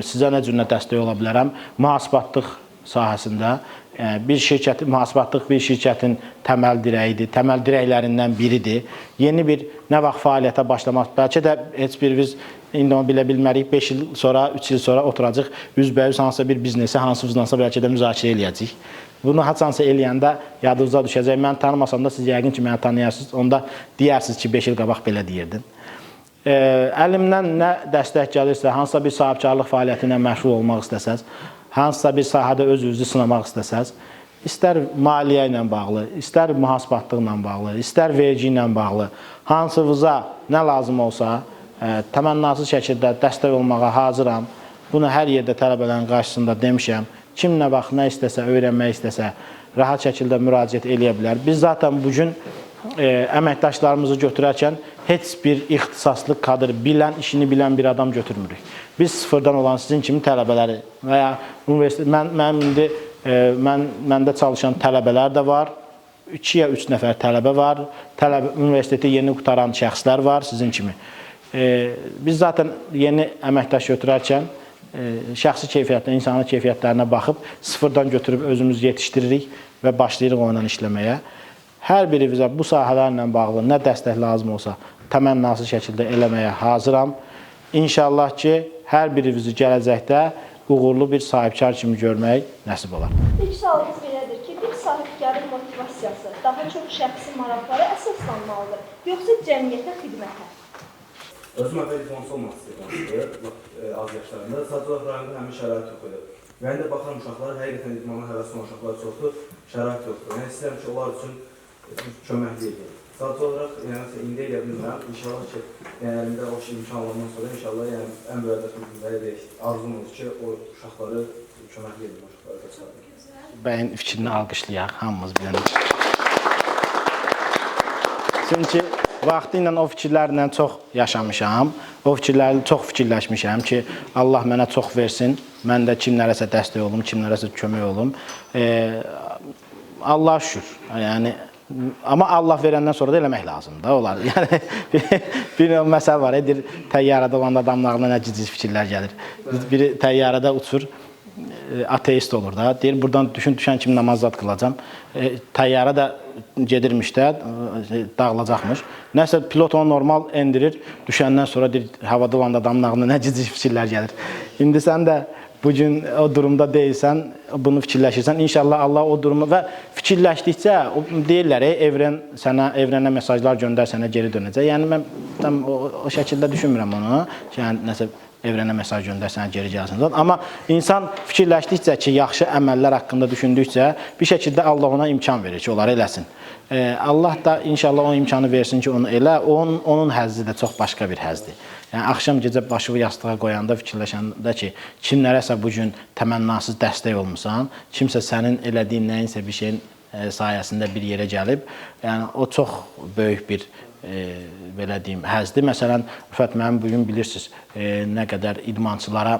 sizə nə cür dəstək ola bilərəm? Mühasibatlıq sahəsində bir şirkətin, mühasibatlıq bir şirkətin təməl dirəyidir, təməl dirəklərindən biridir. Yeni bir nə vaxt fəaliyyətə başlamaq, bəlkə də heç birimiz indi onu bilə bilmərik, 5 il sonra, 3 il sonra oturacaq, üzbəyüz hansısa bir biznesi, hansısa bəlkə də müzakirə eləyəcək. Bunu haçansa eləyəndə yadınıza düşəcək. Mən tanımasam da siz yəqin ki, məni tanıyarsınız, onda deyərsiniz ki, 5 il qabaq belə deyirdin. Əlimdən nə dəstək gəlirsə, hansısa bir sahibkarlıq fəaliyyəti ilə məşğul olmaq istəsəz, hansısa bir sahədə öz-özünüzü sınamaq istəsəz, istər maliyyə ilə bağlı, istər mühasibatlıqla bağlı, istər vergi ilə bağlı, hansınıza nə lazım olsa, təmənnasız şəkildə dəstək olmağa hazıram. Bunu hər yerdə tələbələrin qarşısında demişəm. Kim nə vaxt, nə istəsə, öyrənmək istəsə, rahat şəkildə müraciət eləyə bilər. Biz zaten bugün əməkdaşlarımızı götürərkən heç bir ixtisaslı kadr, işini bilən bir adam götürmürük. Biz sıfırdan olan sizin kimi tələbələri və ya məndə çalışan tələbələr də var. 2 ya 3 nəfər tələbə var. Universiteti yeni qutaran şəxslər var sizin kimi. Biz zaten yeni əməkdaş götürərkən şəxsi keyfiyyətlə, insanın keyfiyyətlərinə baxıb sıfırdan götürüb özümüz yetişdiririk və başlayırıq onunla işləməyə. Hər birimizə bu sahələrlə bağlı nə dəstək lazım olsa təmənnasız şəkildə eləməyə hazıram. İnşallah ki, hər birimizi gələcəkdə uğurlu bir sahibkar kimi görmək nəsib olar. İlk sualımız belədir ki, bir sahibkarın motivasiyası daha çox şəxsi maraqlara əsaslanmalıdır, yoxsa cəmiyyətə xidmətə? Özüm əvvəl idmançı olmaq istəyirəm, az yaşlarında. Sadəcə olaraq rayonda həmin şərait yox idi. Və indi baxıram uşaqlara, həqiqətən idmana həvəsli olan uşaqlar çoxdur, şərait yoxdur. Yəni istəyirəm ki, onlar üçün köməkli edin. Sadəcə olaraq, yəni indi elə bilmirəm, inşallah ki, yəni əlimdə o imkan olandan sonra inşallah yəni ən böyük arzumuz ki, o uşaqları köməkli edin, o uşaqları göstərin. Bəyin fikrini alqışlayaq, hamımız bilən. Çünki vaxtı ilə o fikirlərlə çox yaşamışam, o fikirlərlə çox fikirləşmişəm ki, Allah mənə çox versin, mən də kimlərəsə dəstək olum, kimlərəsə kömək olum. Allah şükür, yəni, amma Allah verəndən sonra da eləmək lazımdır, olar. Yəni, bir məsəl var, edir, təyyarədə olanda adamlarına nə cicis fikirlər gəlir. Biri təyyarədə uçur, ateist olur da, deyir, buradan düşən kimi namazat qılacam. Təyyarə də gedirmiş də, dağılacaqmış. Nəsə pilot onu normal endirir, düşəndən sonra deyir, havada olanda adamın ağlına nə cici fikirlər gəlir. İndi sən də bugün o durumda deyilsən, bunu fikirləşirsən, İnşallah Allah o durumu və fikirləşdikcə deyirlər, evrənə mesajlar göndər, sənə geri dönəcək. Yəni, mən o şəkildə düşünmürəm onu, yəni, nəsə evrənə mesaj göndər, sənə geri gəlsin. Amma insan fikirləşdikcə ki, yaxşı əməllər haqqında düşündükcə bir şəkildə Allah ona imkan verir ki, onları eləsin. Allah da inşallah o imkanı versin ki, onu elə, onun həzzi də çox başqa bir həzdir. Yəni, axşam gecə başını yastığa qoyanda, fikirləşəndə ki, kimlərəsə bugün təmənnasız dəstək olmuşsan, kimsə sənin elədiyin nəyinsə bir şeyin sayəsində bir yerə gəlib, yəni, o çox böyük bir belə deyim, həzdir. Məsələn, Rüfət müəllim bugün bilirsiniz, nə qədər idmançılara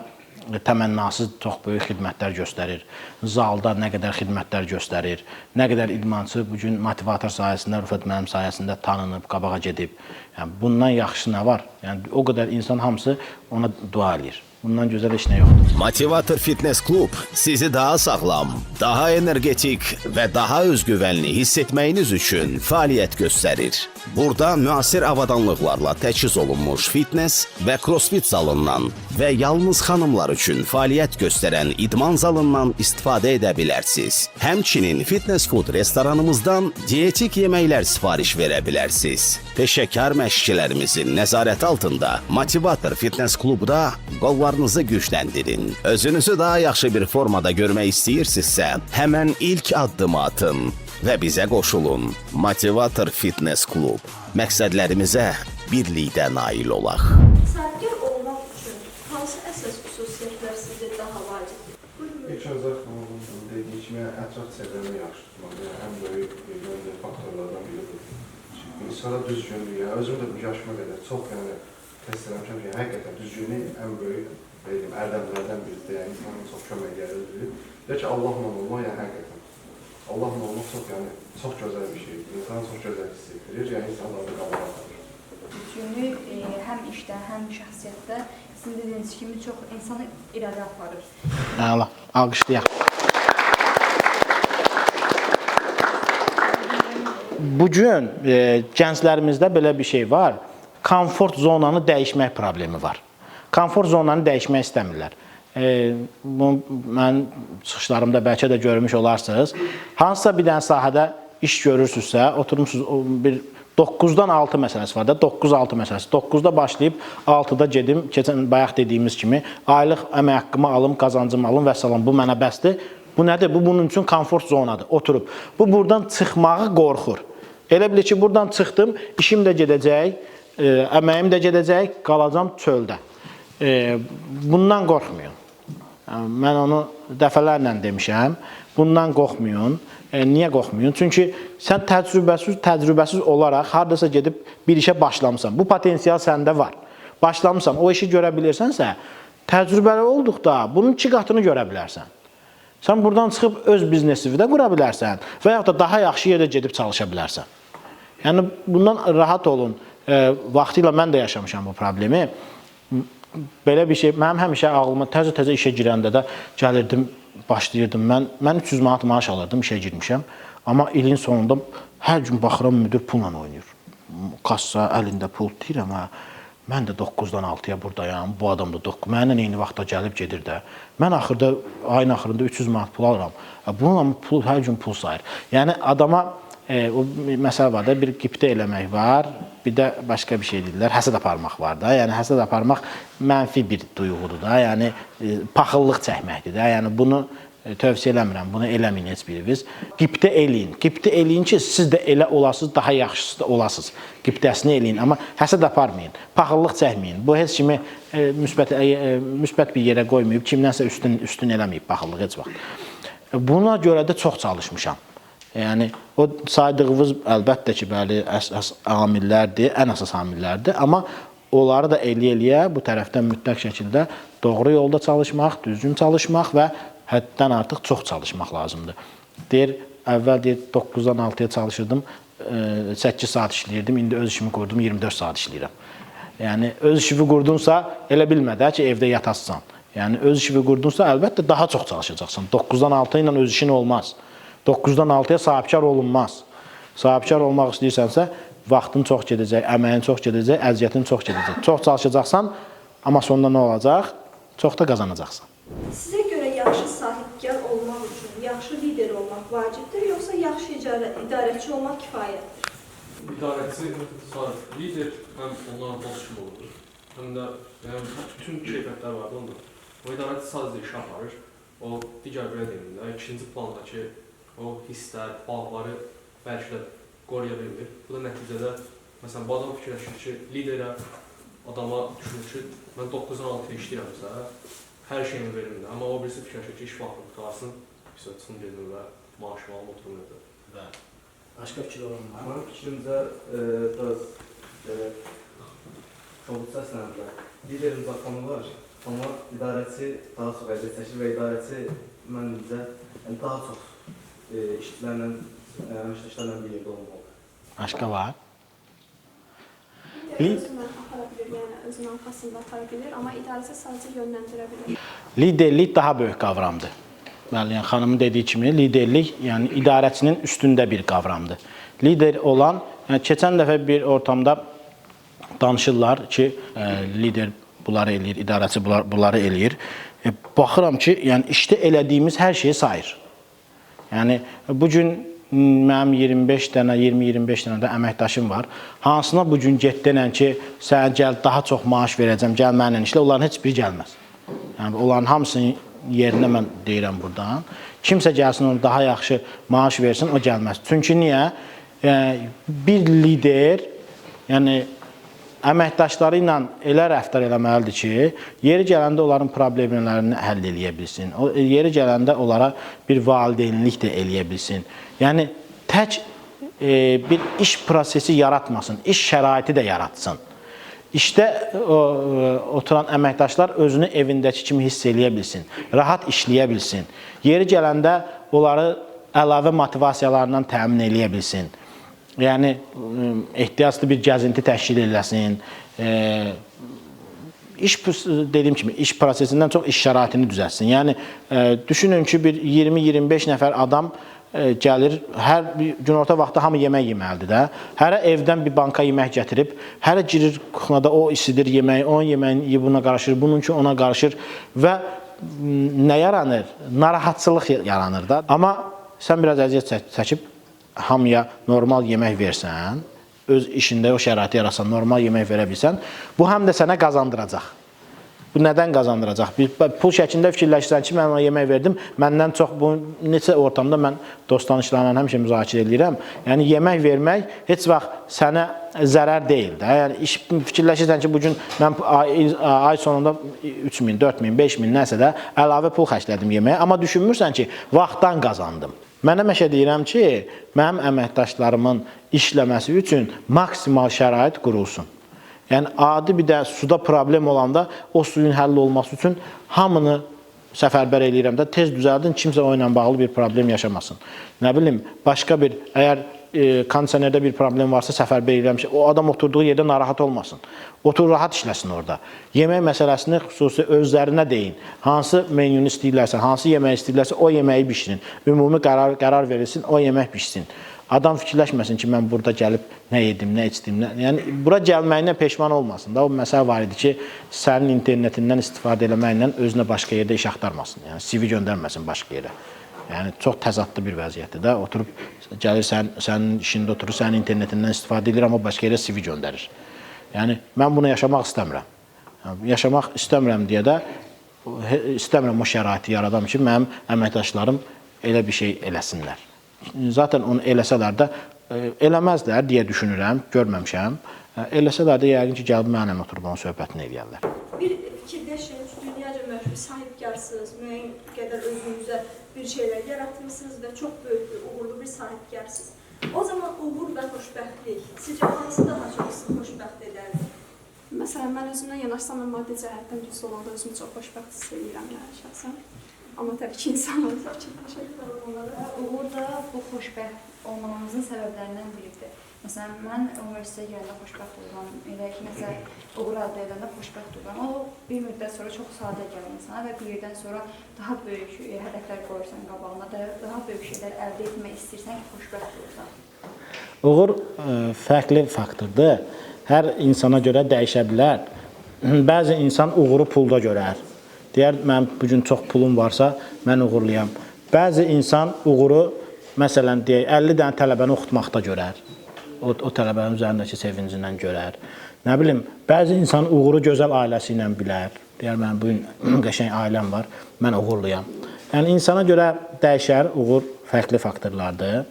təmənnasız çox böyük xidmətlər göstərir. Zalda nə qədər xidmətlər göstərir. Nə qədər idmançı bugün motivator sayəsində, Rüfət müəllim sayəsində tanınıb, qabağa gedib. Yəni, bundan yaxşı nə var? Yəni, o qədər insan hamısı ona dua edir. Bundan gözəl heç nə yoxdur. Motivator Fitness Klub sizi daha sağlam, daha energetik və daha özgüvənli hiss etməyiniz üçün fəaliyyət göstərir. Burada müasir avadanlıqlarla təchiz olunmuş fitness və crossfit zalından və yalnız xanımlar üçün fəaliyyət göstərən idman zalından istifadə edə bilərsiniz. Həmçinin fitness food restoranımızdan dietik yeməklər sifariş verə bilərsiniz. Peşəkar məşqçilərimizin nəzarəti altında Motivator Fitness Klubda qollarınızı gücləndirin. Özünüzü daha yaxşı bir formada görmək istəyirsinizsə, həmən ilk addımı atın və bizə qoşulun. Motivator Fitness Klub. Məqsədlərimizə birlikdə nail olaq. Sahibkar olmaq üçün hansı əsas xüsusiyyətlər sizə daha vacibdir? İlk öncə dediyi kimi ətraf çevrəni yaxşı tutmalı, ən böyük faktorlardan biridir. İnsana düzgünlük, özüm də bu yaşıma qədər çox təsdir eləmişəm ki, həqiqətən düzgünlük ən böyük ərdəmlərdən biridir, yəni insanın çox kömək gəlir. Ya ki, Allahla olmaq, yəni həqiqətən. Allahla olmaq çox gözəl bir şeydir, insana çox gözəl hiss etdirir, yəni insanları qabağa atır. Düzgünlük həm işdə, həm şəxsiyyətdə sizin dediyiniz kimi çox insanı irəli aparır. Allah, alqışlayaq. Bugün gənclərimizdə belə bir şey var, komfort zonanı dəyişmək problemi var. Komfort zonanı dəyişmək istəmirlər. Mən çıxışlarımda bəlkə də görmüş olarsınız. Hansısa bir dənə sahədə iş görürsünüzsə, oturmuşsunuz, bir 9-dan 6 məsələsi var da, 9-6 məsələsi. 9-da başlayıb 6-da gedim, keçən bayaq dediyimiz kimi, aylıq əmək haqqımı alım, qazancımı alım və salam, bu mənə bəsdir. Bu nədir? Bu bunun üçün komfort zonadır, oturub. Bu buradan çıxmağı qorxur. Elə bilir ki, buradan çıxdım, işim də gedəcək, əməyim də gedəcək, qalacam çöldə. Bundan qorxmayın. Mən onu dəfələrlə demişəm. Bundan qorxmayın. Niyə qorxmayın? Çünki sən təcrübəsiz olaraq hardasa gedib bir işə başlamısan. Bu potensial səndə var. Başlamısan, o işi görə bilirsənsə, təcrübəli olduqda bunun 2 qatını görə bilərsən. Sən buradan çıxıb öz biznesini də qura bilərsən və yaxud da daha yaxşı yerdə gedib çalışa bilərsən. Yəni, bundan rahat olun. vaxtilə mən də yaşamışam bu problemi. Belə bir şey, mənim həmişə ağlıma təzə işə girəndə də gəlirdim, başlayırdım. Mən 300 manat maaş alırdım, işə girmişəm. Amma ilin sonunda hər gün baxıram, müdür pulla oynayır. Kassa, əlində pul deyirəm, hə. Mən də 9-dan 6-ya buradayam, bu adam da 9. Mənlə eyni vaxtda gəlib gedir də. Mən ayın axırında 300 manat pul alıram. Bununla hər gün pul sayır. Yəni adama o məsələ var da, bir qibtə eləmək var, bir də başqa bir şey deyirlər, həsəd aparmaq var da. Yəni həsəd aparmaq mənfi bir duyğudur da, yəni paxıllıq çəkməkdir də. Yəni bunu tövsiyə eləmirəm, bunu eləməyin heç biriniz. Qibtə eləyin. Qibtə eləyin ki, siz də elə olasınız, daha yaxşısı da olasınız. Qibtəsini eləyin, amma həsəd aparmayın, paxıllıq çəkməyin. Bu heç kimi müsbət bir yerə qoymayıb, kimdənsə üstün eləməyib paxıllıq heç vaxt. Buna görə də çox çalışmışam. Yəni o saydığınız əlbəttə ki, bəli, əsas amillərdir, ən əsas amillərdir, amma onları da eləyə-eləyə bu tərəfdən mütləq şəkildə doğru yolda çalışmaq, düzgün çalışmaq və həddən artıq çox çalışmaq lazımdır. Əvvəl 9-dan 6-ya çalışırdım, 8 saat işləyirdim, indi öz işimi qurdum, 24 saat işləyirəm. Yəni öz işimi qurdunsa, elə bilmə də ki, evdə yatassan. Yəni öz işimi qurdunsa, əlbəttə daha çox çalışacaqsan. 9-dan 6 ilə öz işin olmaz. 9-dan 6-ya sahibkar olunmaz. Sahibkar olmaq istəyirsənsə, vaxtın çox gedəcək, əməyin çox gedəcək, əziyyətin çox gedəcək. Çox çalışacaqsan, amma sonunda nə olacaq? Çox da qazanacaqsan. Sizə görə yaxşı sahibkar olmaq üçün yaxşı lider olmaq vacibdir, yoxsa yaxşı idarəçi olmaq kifayətdir? İdarəçi, lider həm onlara dostum olur, həm də bütün keyfiyyətlər var onda. O idarəçi sadəcə iş aparır, o digər belə deyim də, ikinci plandakı o hisslər, bağları bəlkə də qoruya bilmir. Bu da nəticədə, məsələn, bu adam fikirləşir ki, liderə adama düşünür ki, mən 9-dan 6-ya işləyirəmsə, hər şeyimi verim də. Amma o birisi fikirləşir ki, iş vaxtını qutarsın, çıxsın gedim və maaşımı alım, oturum edə. Başqa fikir olan var? Mənim fikrimcə, kobud səslənirlər. Liderin zafanı var, amma idarəçi daha çox əziyyət çəkir və idarəçi məncə daha çox işçilərlə, əməkdaşlarla bir yerdə olmalı. Başqa var? Özündən apara bilir, yəni özünün arxasında apara bilir, amma idarəçi sadəcə yönləndirə bilir. Liderlik daha böyük qavramdır. Bəli, yəni xanımın dediyi kimi liderlik, yəni idarəçinin üstündə bir qavramdır. Lider olan, yəni keçən dəfə bir ortamda danışırlar ki, lider bunları eləyir, idarəçi bunları eləyir. Baxıram ki, yəni işdə elədiyimiz hər şeyi sayır. Yəni bu gün mənim 25 dənə, 20-25 dənə də əməkdaşım var. Hansına bu gün get denən ki, sənə gəl, daha çox maaş verəcəm, gəl mənlə işlə, onların heç biri gəlməz. Yəni onların hamısının yerinə mən deyirəm buradan. Kimsə gəlsin, ona daha yaxşı maaş versin, o gəlməz. Çünki niyə? Bir lider, yəni əməkdaşları ilə elə rəftar eləməlidir ki, yeri gələndə onların problemlərini həll eləyə bilsin. Yeri gələndə onlara bir valideynlik də eləyə bilsin. Yəni tək bir iş prosesi yaratmasın, iş şəraiti də yaratsın. İşdə oturan əməkdaşlar özünü evindəki kimi hiss eləyə bilsin, rahat işləyə bilsin. Yeri gələndə onları əlavə motivasiyalarından təmin eləyə bilsin. Yəni, ehtiyaclı bir gəzinti təşkil eləsin. Dediyim kimi, iş prosesindən çox iş şəraitini düzəlsin. Yəni, düşünün ki, bir 20-25 nəfər adam gəlir, hər günorta vaxtı hamı yemək yeməlidir də. Hərə evdən bir banka yemək gətirib, hərə girir kuxnada, o isidir yeməyi, onun yeməyi buna qarışır, bununki ona qarışır və nə yaranır? Narahatçılıq yaranır da. Amma sən biraz əziyyət çəkib, hamıya normal yemək versən, öz işində o şəraiti yaratsan, normal yemək verə bilsən, bu həm də sənə qazandıracaq. Bu nədən qazandıracaq? Pul şəklində fikirləşirsən ki, mən ona yemək verdim, məndən çox, bu neçə ortamda mən dost tanışlarla həmişə müzakirə edirəm. Yəni, yemək vermək heç vaxt sənə zərər deyil də. Yəni, fikirləşirsən ki, bugün mən ay sonunda 3000, 4000, 5000 nəsə də əlavə pul xərclədim yeməyə, amma düşünmürsən ki, vaxtdan qazandım. Mən həmişə deyirəm ki, mənim əməkdaşlarımın işləməsi üçün maksimal şərait qurulsun. Yəni, adi bir də suda problem olanda o suyun həll olması üçün hamını səfərbər eləyirəm də, tez düzəldin, kimsə o ilə bağlı bir problem yaşamasın. Nə bilim, başqa bir, əgər kondisionerdə bir problem varsa səfərbər eləmiş, o adam oturduğu yerdə narahat olmasın. Otur, rahat işləsin orada. Yemək məsələsini xüsusi özlərinə deyin. Hansı menyunu istəyirlərsə, hansı yemək istəyirlərsə, o yeməyi bişirin. Ümumi qərar verilsin, o yemək bişsin. Adam fikirləşməsin ki, mən burada gəlib nə yedim, nə içdim. Yəni, bura gəlməyinə peşman olmasın da. O məsələ var idi ki, sənin internetindən istifadə eləməklə özünə başqa yerdə iş axtarmasın. Yəni, CV göndərməsin başqa yerə. Yəni, çox təzadlı bir vəziyyətdir də. Oturub, gəlir sənin işində oturur, sənin internetindən istifadə edir, amma başqa yerə CV göndərir. Yəni, mən bunu yaşamaq istəmirəm. Yaşamaq istəmirəm deyə də, istəmirəm o şəraiti yaradam ki, mənim əməkdaşlarım elə bir şey eləsinlər. Zaten onu eləsələr də, eləməzlər deyə düşünürəm, görməmişəm. Eləsələr də yəqin ki, gəlib mənlə oturub onun söhbətini eləyərlər. Bir fikirləşin, dünyaca məşhur sahibkarsınız, müəyyən qədər özünüzə bir şeylər yaratmışsınız və çox böyük bir uğurlu bir sahibkarsınız. O zaman uğur və xoşbəxtlik, sizcə hansı daha çox sizi xoşbəxt edərdi? Məsələn, mən özümdən yanaşsam, maddi cəhətdən güclü olanda özümü çox xoşbəxt hiss edirəm yəni şəxsən. Amma təbii ki, insanlar üçün təşəkkür olmaları. Uğur da bu xoşbəxt olmamızın səbəblərindən biridir. Məsələn, mən universitetə girəndə xoşbəxt oluram, elə ki, məsələn, uğur əldə edəndə xoşbəxt oluram. O, bir müddət sonra çox sadə gəlir insana və bir yerdən sonra daha böyük hədəflər qoyursan qabağına da, daha böyük şeylər əldə etmək istəyirsən ki, xoşbəxt olursan. Uğur fərqli faktordur. Hər insana görə dəyişə bilər. Bəzi insan uğuru pulda görər. Deyər, mənim bugün çox pulum varsa, mən uğurluyam. Bəzi insan uğuru, məsələn, deyək, 50 dənə tələbəni oxutmaqda görər. O tələbənin üzərindəki sevincindən görər. Nə bilim, bəzi insan uğuru gözəl ailəsi ilə bilər. Deyər, mənim bugün qəşəng ailəm var, mən uğurluyam. Yəni, insana görə dəyişər, uğur fərqli faktorlardır.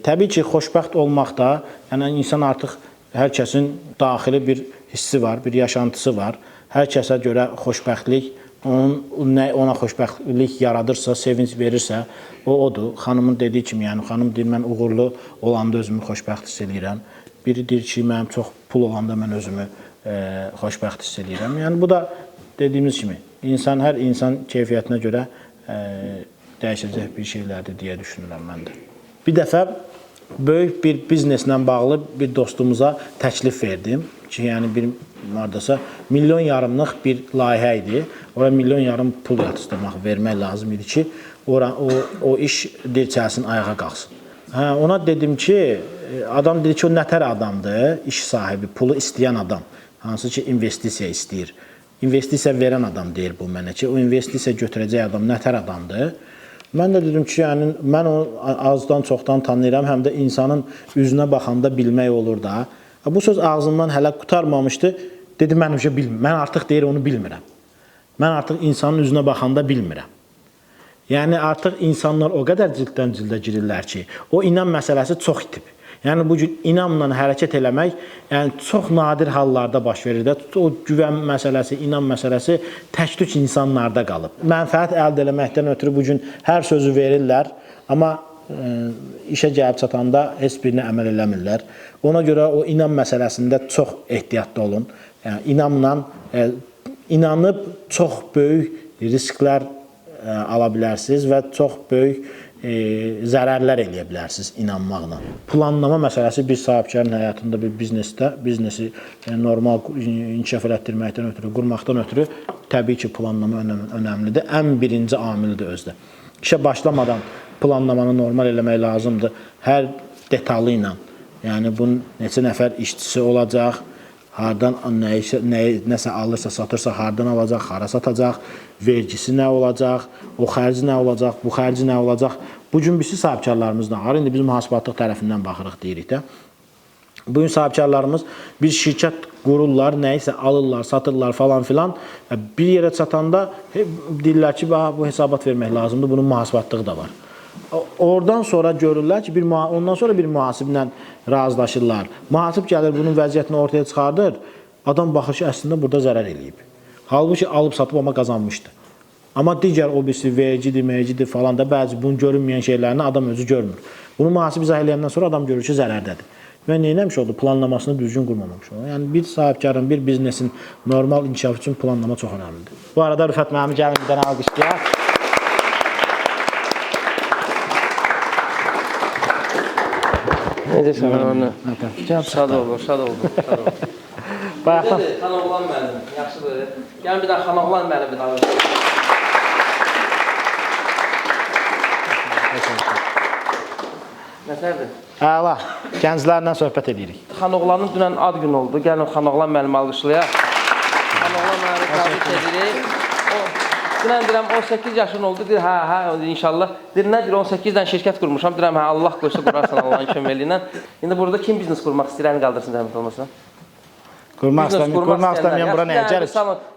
Təbii ki, xoşbəxt olmaqda, yəni insan artıq hər kəsin daxili bir hissi var, bir yaşantısı var. Hər kəsə görə xoşbəxtlik, ona xoşbəxtlik yaradırsa, sevinç verirsə, o odur. Xanımın dediyi kimi, yəni xanım deyir, mən uğurlu olanda özümü xoşbəxt hiss edirəm. Biri deyir ki, mənim çox pul olanda mən özümü xoşbəxt hiss edirəm. Yəni bu da dediyimiz kimi, hər insan keyfiyyətinə görə dəyişəcək bir şeylərdir deyə düşünürəm mən də. Bir dəfə böyük bir bizneslə bağlı bir dostumuza təklif verdim ki, yəni bir haradasa $1,5 milyon bir layihə idi. Oraya $1,5 milyon pul yatırmaq, vermək lazım idi ki, o iş dirçəlsin, ayağa qalxsın. Ona dedim ki, adam dedi ki, o nətər adamdır, iş sahibi, pulu istəyən adam, hansı ki, investisiya istəyir. İnvestisiya verən adam deyir bu mənə ki, o investisiya götürəcək adam nətər adamdır. Mən də dedim ki, yəni, mən onu azdan çoxdan tanıyıram, həm də insanın üzünə baxanda bilmək olur da. Bu söz ağzımdan hələ qutarmamışdı. Dedi, mən artıq deyir, onu bilmirəm. Mən artıq insanın üzünə baxanda bilmirəm. Yəni, artıq insanlar o qədər cilddən cildə girirlər ki, o inam məsələsi çox itib. Yəni, bu cür inamla hərəkət eləmək çox nadir hallarda baş verir də. O güvən məsələsi, inam məsələsi tək-tük insanlarda qalıb. Mənfəət əldə eləməkdən ötürü bu gün hər sözü verirlər, amma işə gəlib çatanda heç birinə əməl eləmirlər. Ona görə o inam məsələsində çox ehtiyatlı olun. Yəni, inanıb çox böyük risklər ala bilərsiniz və çox böyük zərərlər eləyə bilərsiniz inanmaqla. Planlama məsələsi bir sahibkarın həyatında, bir biznesi normal inkişaf elətdirməkdən ötürü, qurmaqdan ötürü təbii ki, planlama önəmlidir. Ən birinci amilidir özdə. İşə başlamadan planlamanı normal eləmək lazımdır. Hər detalı ilə. Yəni, bunun neçə nəfər işçisi olacaq, hardan nəsə alırsa, satırsa, hardan alacaq, hara satacaq, vergisi nə olacaq, o xərci nə olacaq, bu xərci nə olacaq. Bu gün bizim sahibkarlarımız da var. İndi biz mühasibatlıq tərəfindən baxırıq deyirik də. Bugün sahibkarlarımız bir şirkət qururlar, nəyisə alırlar, satırlar falan filan. Bir yerə çatanda deyirlər ki, bu hesabat vermək lazımdır, bunun mühasibatlığı da var. Oradan sonra görürlər ki, ondan sonra bir mühasiblə razılaşırlar. Mühasib gəlir, bunun vəziyyətini ortaya çıxardır. Adam baxır ki, əslində burada zərər eləyib. Halbuki alıb satıb amma qazanmışdı. Amma digər o birisi vergidir, mərcidir falan da bəzi bunun görünməyən şeylərini adam özü görmür. Bunu mühasib izah eləyəndən sonra adam görür ki, zərərdədir. Və neyləmiş oldu? Planlamasını düzgün qurmamış oldu. Yəni, bir sahibkarın, bir biznesin normal inkişaf üçün planlama çox önəmlidir. Bu arada Rüfət müəllim gəlin bir dənə alqışlayaq. Necəsən onu? Şad olur. Bayaqdan Necədir Xanoğlan müəllim? Yaxşıdır. Gəlin bir daha Xanoğlan müəllim bir daha. Nətərdir? əla, gənclərlə söhbət edirik. Xanoğlanın dünən ad günü oldu. Gəlin Xanoğlan müəllimi alqışlayaq. Xanoğlan müəllimi təbrik edirik. Dünən deyirəm 18 yaşın oldu. Deyir hə inşallah. Deyir nə deyir 18-dən şirkət qurmuşam. Deyirəm hə Allah qoysa qurarsan Allahın köməkliyi ilə. İndi burada kim biznes qurmaq istəyir? Əlini qaldırsın zəhmət olmasa. Qurmaq istəməyən bura nəyə gəlir?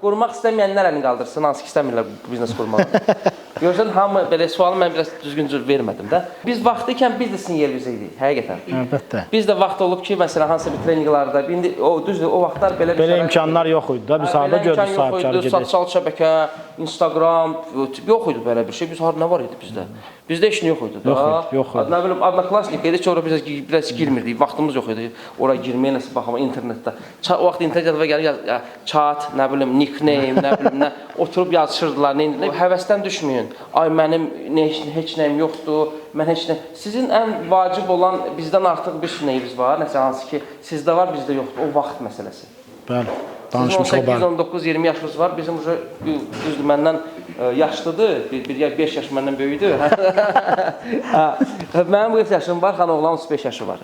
Qurmaq istəməyənlər əlini qaldırsın. Hansı ki istəmirlər biznes qurmağı. Görürsən hamı belə sualı mən biraz düzgün cür vermədim də. Biz vaxtı ikən biz də sizin yerinizə idik, həqiqətən. Əlbəttə. Biz də vaxt olub ki, məsələn hansısa bir treninqlarda, indi düzdür, o vaxtlar belə imkanlar yox idi da. Biz harda gördük sahibkarı gedək. Sosial şəbəkə, Instagram, yox idi belə bir şey. Biz harda nə var idi bizdə? Bizdə heç nə yox idi da. Yox idi. Nə bilim, Adnaklasnik idi ki, ora biz biraz girmirdik. Vaxtımız yox idi. Ora girməyə nəsə baxama internetdə. O vaxt internetə gəlir chat, nə bilim, nickname, nə bilim, nə oturub yazışırdılar. Həvəsdən düşməyin. Ay mənim heç nəyim yoxdur. Mən heç nə. Sizin ən vacib olan bizdən artıq bir nəyiniz var. Nəsə hansı ki, sizdə var, bizdə yoxdur. O vaxt məsələsi. Bəli. Sizin 18-19-20 yaşınız var. Bizim düzdür, məndən yaşlıdır. 5 yaş məndən böyüdür. Mənim bu yaşım var, Xanoğlan 35 yaşı var.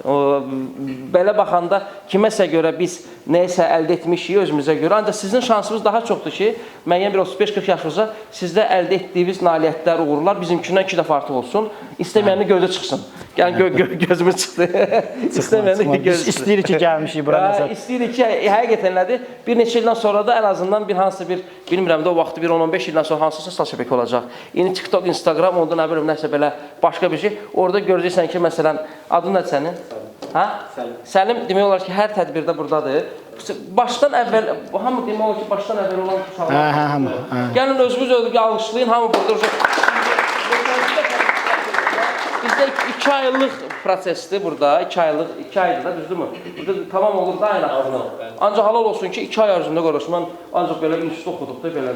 Belə baxanda kiməsə görə biz nəyisə əldə etmişik özümüzə görə. Ancaq sizin şansınız daha çoxdur ki, müəyyən bir 35-40 yaşınızda sizdə əldə etdiyiniz nailiyyətlər, uğurlar bizimkindən 2 dəfə artıq olsun. İstəməyənin gözü çıxsın. Yəni gözümüz çıxdı. İstəməyənin gözü çıxdı. İstəyirik ki, gəlmişik bura məsəl. İstəyirik ki, həqiqətən nədir? Bir neçə ildən sonra da ən azından bir hansısa bir, bilmirəm də o vaxtı bir 10-15 ildən sonra hansısa sosial şəbəkə olacaq. İndi TikTok, Instagram, onda nə bilim, nəsə belə başqa bir şey. Orada görəcəksən ki, məsələn, adın nədir sənin? Hə? Səlim demək olar ki, hər tədbirdə buradadır. Başdan əvvəl, hamı demək olar ki, başdan əvvəl olan uşaqlar. Gəlin özümüz bir alışlayın, hamı burada. Bizdə 2 aylıq prosesdir burada, 2 aydır da, düzdürmü? Burada tamam olur da aynı axını. Ancaq halal olsun ki, 2 ay ərzində qardaş, mən ancaq belə institut oxuduq da, belə.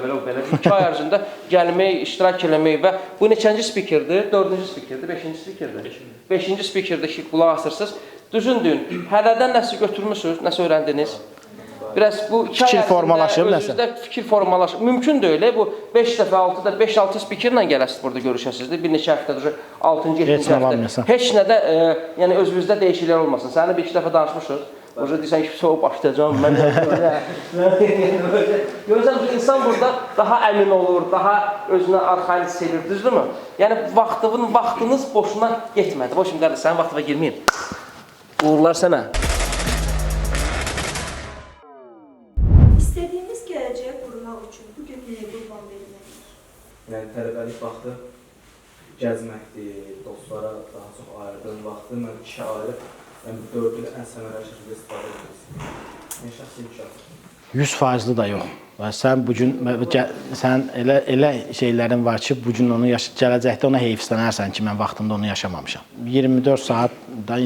2 ay ərzində gəlmək, iştirak eləmək və bu neçənci spikerdir? 4-cü spikerdir, 5-ci spikerdir? 5-ci spikerdir ki, qulaq asırsınız. Düzündür, hələdən nəsə götürmüsünüz, nəsə öyrəndiniz? Biraz bu 2 ay ərzində özünüzdə fikir formalaşır. Mümkün deyil, bu 5 dəfə, 6 dəfə, 5-6 spikerlə gələsiniz burada görüşəsiniz. Bir neçə həftədir, 6-cı, 7-ci həftə. Heç nədə, yəni özünüzdə dəyişikliklər olmasın. Səni bir-iki dəfə danışmışıq. Orada deyirsən ki, soğuk başlayacağım. Görürsən, insan burada daha əmin olur, daha özünə arxail hiss edir, düzdürmü? Yəni, vaxtınız boşuna getmədi. Boşum qardaş, sənin vaxtıma girməyin. Uğurlar sənə. İstədiyimiz gələcəyə qurmaq üçün bugün nəyə qurban verilməkdir? Yəni, tələbəlik vaxtı gəzməkdir, dostlara daha çox ayırdığım vaxtı. Mən 2 ayrı, yəni 4 il ən səmərəli şəkildə istifadə edirsiniz. Yəni, şəxsi imkan. 100% da yox. Və sən bugün sən elə şeylərin var ki, bugün onu gələcəkdə ona heyfslənərsən ki, mən vaxtında onu yaşamamışam. 24 saatdan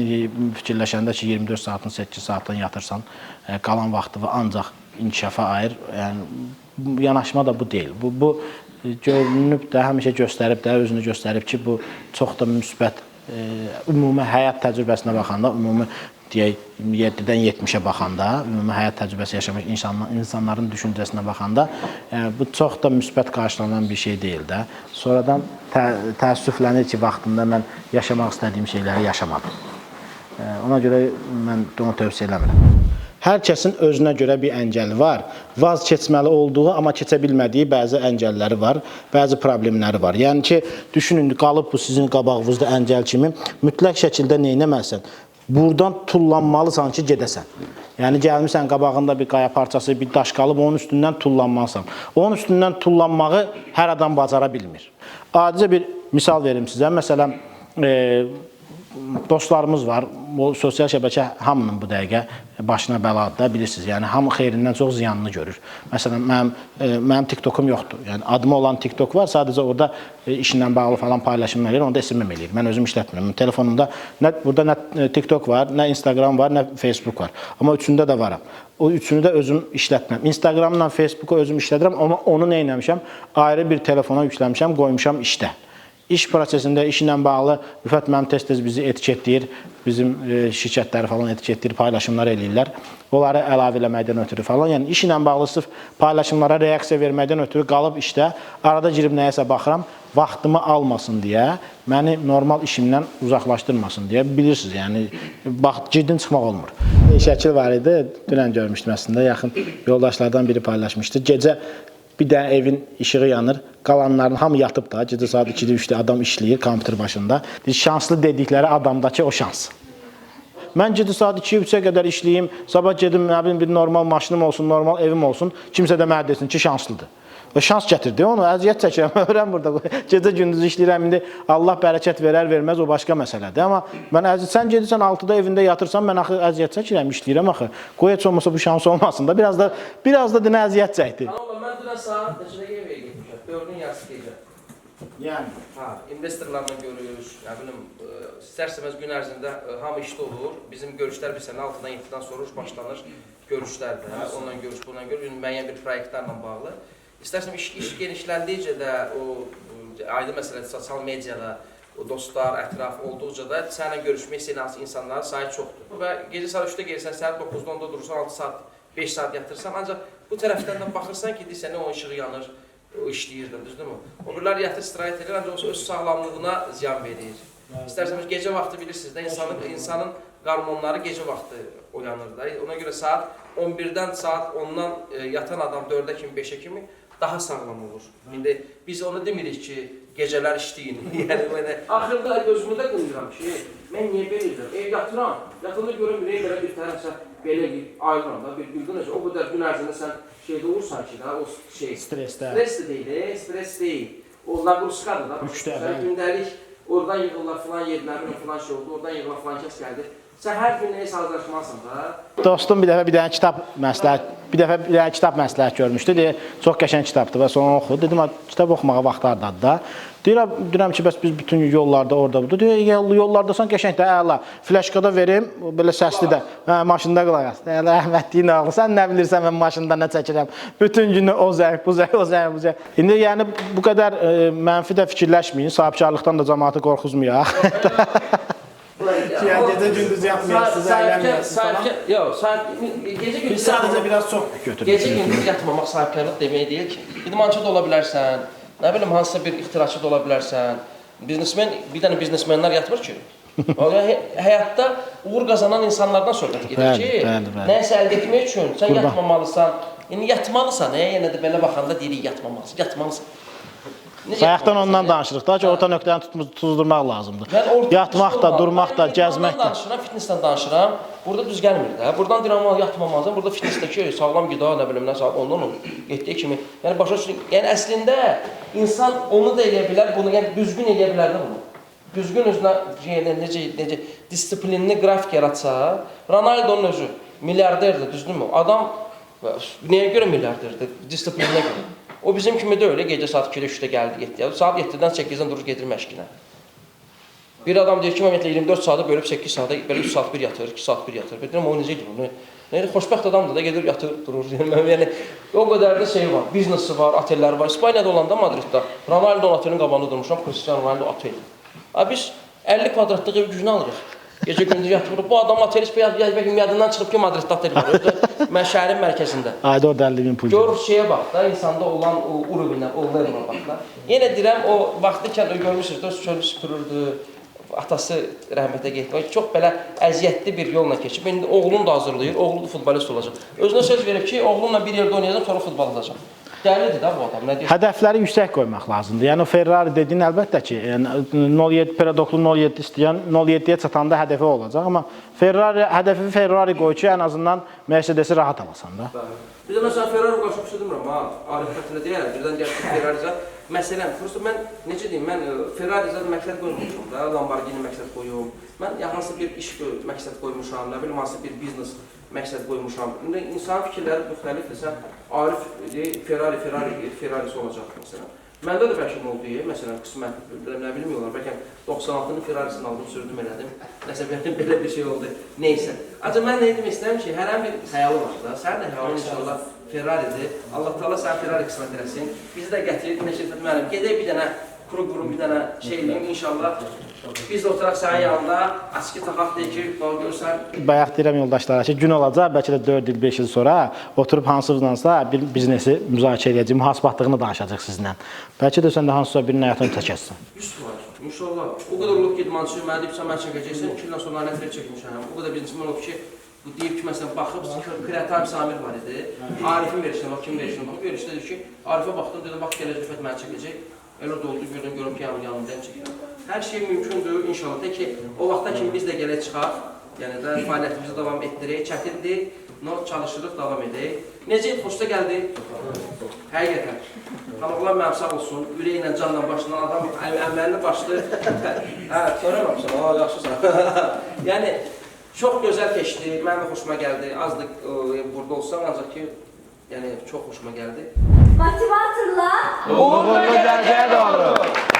fikirləşəndə ki, 24 saatın 8 saatdan yatırsan, qalan vaxtı ancaq inkişafa ayır. Yəni yanaşma da bu deyil. Bu görünüb də, həmişə göstərib də, özünü göstərib ki, bu çox da müsbət ümumi həyat təcrübəsinə baxanda, ümumi deyək 7-dən 70-ə baxanda, ümumi həyat təcrübəsi yaşamış insanların düşüncəsinə baxanda, bu çox da müsbət qarşılanan bir şey deyil də. Sonradan təəssüflənir ki, vaxtında mən yaşamaq istədiyim şeyləri yaşamadım. Ona görə mən onu tövsiyə eləmirəm. Hər kəsin özünə görə bir əngəli var. Vaz keçməli olduğu, amma keçə bilmədiyi bəzi əngəlləri var, bəzi problemləri var. Yəni ki, düşünün, qalıb bu sizin qabağınızda əngəl kimi mütləq şəkildə neynəməlisən? Buradan tullanmalısan ki, gedəsən. Yəni, gəlmirsən qabağında bir qaya parçası, bir daş qalıb, onun üstündən tullanmalısan. Onun üstündən tullanmağı hər adam bacara bilmir. Adicə bir misal verim sizə. Məsələn, dostlarımız var, o sosial şəbəkə hamının bu dəqiqə başına bəladır da, bilirsiniz. Yəni, hamı xeyrindən çox ziyanını görür. Məsələn, mənim TikTokum yoxdur. Yəni, adıma olan TikTok var, sadəcə orada işinlə bağlı falan paylaşımlar edir, onu da SMS eləyir. Mən özüm işlətmirəm. Telefonumda burada nə TikTok var, nə Instagram var, nə Facebook var. Amma üçündə də varam. O üçünü də özüm işlətmirəm. Instagramla Facebooku özüm işlədirəm, amma onu nə eləmişəm? Ayrı bir telefona yükləmişəm, qoymuşam işdə. İş prosesində işlə bağlı Rüfət mənim tez-tez bizi etiketləyir, bizim şirkətləri falan etiketləyir, paylaşımlar eləyirlər. Onları əlavə eləməkdən ötürü falan. Yəni işlə bağlı sırf paylaşımlara reaksiya verməkdən ötürü qalıb işdə arada girib nəyəsə baxıram, vaxtımı almasın deyə, məni normal işimdən uzaqlaşdırmasın deyə bilirsiniz. Yəni cidden çıxmaq olmur. Şəkil var idi, dünən görmüşdüm əslində, yaxın yoldaşlardan biri paylaşmışdı. Gecə bir dənə evin işığı yanır, qalanların hamı yatıb da, gecə saat 2-də 3-də adam işləyir kompüter başında. Şanslı dedikləri adamdakı o şans. Mən gecə saat 2-yə 3-ə qədər işləyim, sabah gedim, nə bilim, bir normal maşınım olsun, normal evim olsun, kimsə də mənə desin ki, şanslıdır. Və şans gətirdi, onu əziyyət çəkirəm, öyrən burada. Gecə gündüz işləyirəm, indi Allah bərəkət verər, verməz, o başqa məsələdir. Amma mən sən gedirsən 6-da evində yatırsan, mən axı əziyyət çəkirəm, işləyirəm axı. Qoy heç olmasa bu şans olmasın da, biraz da dinə əziyyət çəkdi. Mən dünən saat neçədə yeməyə getmişəm, 4-ün yarısı gecə. Yəni? İnvestorlarla görürüz, nə bilim, istərsəməz gün ərzində hamı işdə olur. Bizim görüşlər bir sənə 6-dan 7-dən sonra başlanır görüşlərdə, ondan görüş, bundan görüş, müəyyən bir proyektlərlə bağlı. İstərsəm iş genişləndikcə də, o aydın məsələ sosial mediada, o dostlar, ətraf olduqca da sənlə görüşmək istəyən insanların sayı çoxdur. Və gecə saat 3-də gelirsən, səhər 9-da 10-da durursan, 6 saat, 5 saat yatırsan, ancaq bu tərəfdən də baxırsan ki, deyirsən, o işığı yanır, o işləyir də, düzdür mü? O birlər yatır, istirahət edir, ancaq öz sağlamlığına ziyan verir. İstərsəmiz gecə vaxtı bilirsiniz də, insanın qarmonları gecə vaxtı oyanır da. Ona görə saat 11-dən saat 10-dan yatan adam 4-ə kimi, 5-ə kimi daha sağlam olur. İndi biz onu demirik ki, gecələr işləyin. Yəni, axırda gözümdə qındıram ki, mən niyə belə edirəm? Yatıram, yatanda görüm, belə bir tərəfsə belə ayrıram da, bildiğin necə, o qədər gün ərzində sən şeydə olursan ki, o şey... Stresdə. Stres deyil, stres deyil. Onlar qurusqadır da. Gündəlik, oradan yığırlar filan yerlərin, filan şey oldu, oradan yığırlar filan kəs gəldi. Sən hər gün nəyə hazırlaşmalısan da? Dostum bir dəfə bir dənə kitab məsləhət görmüşdü. Deyir, çox qəşəng kitabdır və sonra oxu. Dedim, kitab oxumağa vaxt hardadır da. Deyirəm ki, bəs biz bütün yollarda orada budur. Deyir, yollardasan qəşəng də, əla. Flaşkada verim, belə səsli də. Maşında qulaq as. Rəhmətliyin oğlu, sən nə bilirsən, mən maşında nə çəkirəm. Bütün günü o zəng, bu zəng, o zəng, bu zəng. İndi yəni bu qədər mənfi də fikirləşməyin, sahibkarlıqdan da cəmaatı qorxuzmayaq. Gecə gündüz yatmayasınız, əylənməyəsiniz. Yox, gecə-gündüz sadəcə biraz çox götürürük. Gecə-gündüz yatmamaq sahibkarlıq demək deyil ki. İdmançı da ola bilərsən, nə bilim, hansısa bir ixtiraçı da ola bilərsən. Bir dənə biznesmenlər yatmır ki. Həyatda uğur qazanan insanlardan söhbət gedir ki, nəyisə əldə etmək üçün sən yatmamalısan. Yəni, yatmalısan, yenə də belə baxanda deyirik, yatmalısan. Bayaqdan ondan danışırıq da ki, orta nöqtəni tuzdurmaq lazımdır. Yatmaq da, durmaq da, gəzmək də. Fitnessdən danışıram, burada düz gəlmir də. Buradan deyirəm, yatmamalısan, burada fitnessdəki sağlam qida, nə bilim, nə saat ondan olur, getdiyi kimi. Yəni, başa düşün, yəni əslində insan onu da eləyə bilər, bunu, yəni düzgün eləyə bilər də bunu. Düzgün özünə, necə, disiplinli qrafik yaratsa, Ronaldo'nun özü milyarderdir, düzdürmü? Adam, nəyə görə milyarderdir? Disiplinə görə. O bizim kimi də öyle, gecə saat 2-də 3-də gəldi, getdi. Saat 7-dən 8-dən durur, gedir məşqinə. Bir adam deyir ki, ümumiyyətlə 24 saatı bölüb 8 saata, belə 3 saat bir yatır, 2 saat bir yatır. Deyirəm, o necə edir? Xoşbəxt adamdır da, gedir, yatır, durur. Yəni, o qədər də şey var, biznesi var, otelləri var. İspaniyada olanda Madriddə, Ronaldo otelin qabağında durmuşam, Cristiano Ronaldo otel. Biz 50 kvadratlıq ev gücünü alırıq. Gecə gündüz yatırıq. Bu adam otelis yadından çıxıb ki, Madriddə otel var. Mən şəhərin mərkəzində. Ayda orada 50 bin pul. Gör şeyə bax da, insanda olan o urubindən, o level'a bax da. Yenə deyirəm, o vaxtıkən görmüşsünüz də, çölü süpürürdü, atası rəhmətə getmək. Çox belə əziyyətli bir yolla keçib. İndi oğlunu da hazırlayır, oğlu da futbolist olacaq. Özünə söz verib ki, oğlunla bir yerdə oynayacaq, sonra futbol olacaq. Dəlidir də bu adam, nə deyir? Hədəfləri yüksək qoymaq lazımdır. Yəni o Ferrari dediyin əlbəttə ki, 07 pedagoglu 07 istəyən 07-yə çatanda hədəfi olacaq, amma hədəfi Ferrari qoy ki, ən azından Mercedesi rahat alasan da. Bir də məsələn Ferrari qarşı bir şey demirəm, Arif xəttinə deyər, birdən deyər ki, Ferrari məsələn, prosta mən necə deyim, mən Ferrari məqsəd qoymuşam da, Lamborghini məqsəd qoyum. Mən hansı bir iş məqsəd qoymuşam, nə bilim, hansı bir biznes məqsəd qoymuşam. İndi insan fikirləri müxtəlifdir. Sən Arif Ferrarisi olacaq məsələn. Məndə də bəlkə oldu, məsələn, qismət, nə bilmiyorlar, bəlkə 96-nın Ferrarisini aldım, sürdüm elədim. Nəsəbiyyətim belə bir şey oldu, neysə. Ancaq mən nə demək istəyirəm ki, hər bir xəyalı var da, sənin də xəyalın inşallah Ferrari'dir. Allah Teala sən Ferrari qismət eləsin. Bizi də gətirir, Şirfət müəllim, gedək bir dənə Qrup bir dənə şey eləyim inşallah. Biz də oturaq sənin yanında, açıq taxaq deyək ki, bax görsən. Bayaq deyirəm yoldaşlara ki, gün olacaq, bəlkə də 4 il, 5 il sonra oturub hansınızdansa bir biznesi müzakirə edəcək, mühasibatlığını danışacaq sizinlə. Bəlkə də sən də hansısa birinin həyatını çəkərsən. 100%. İnşallah. O qədər olub ki, idmançı mənə deyib, sən mən çəkəcəksən, 2 ildən sonra nəfər çəkmişəm. O qədər birinci olub ki, bu deyib ki, məsələn, baxıb, Kreativ Samir var idi. Arifin verişinə, bax, kim verişinə baxıb, verişdə deyir ki, Arifə baxdım, dedim, bax, gələcək Rüfət mənə çəkəcək. Elə də oldu, gördüm, görüm ki, yanımdan çəkirəm. Hər şey mümkündür, inşallah. Tək ki, o vaxta kimi biz də gələk çıxaq, yəni də fəaliyyətimizi davam etdirək, çətindir, çalışırıq, davam edək. Necə, xoşda gəldi? Həqiqətən. Allah mənim sağ olsun, ürəklə, canla, başla, adam əməlini başlı. Hə, görəməmsən, yaxşısan. Yəni, çox gözəl keçdi, mənim də xoşuma gəldi. Azdır burada olsam, ancaq ki, yəni, çox xoşuma gəldi. Motivatorlar Uğurlu gələcəyə doğru.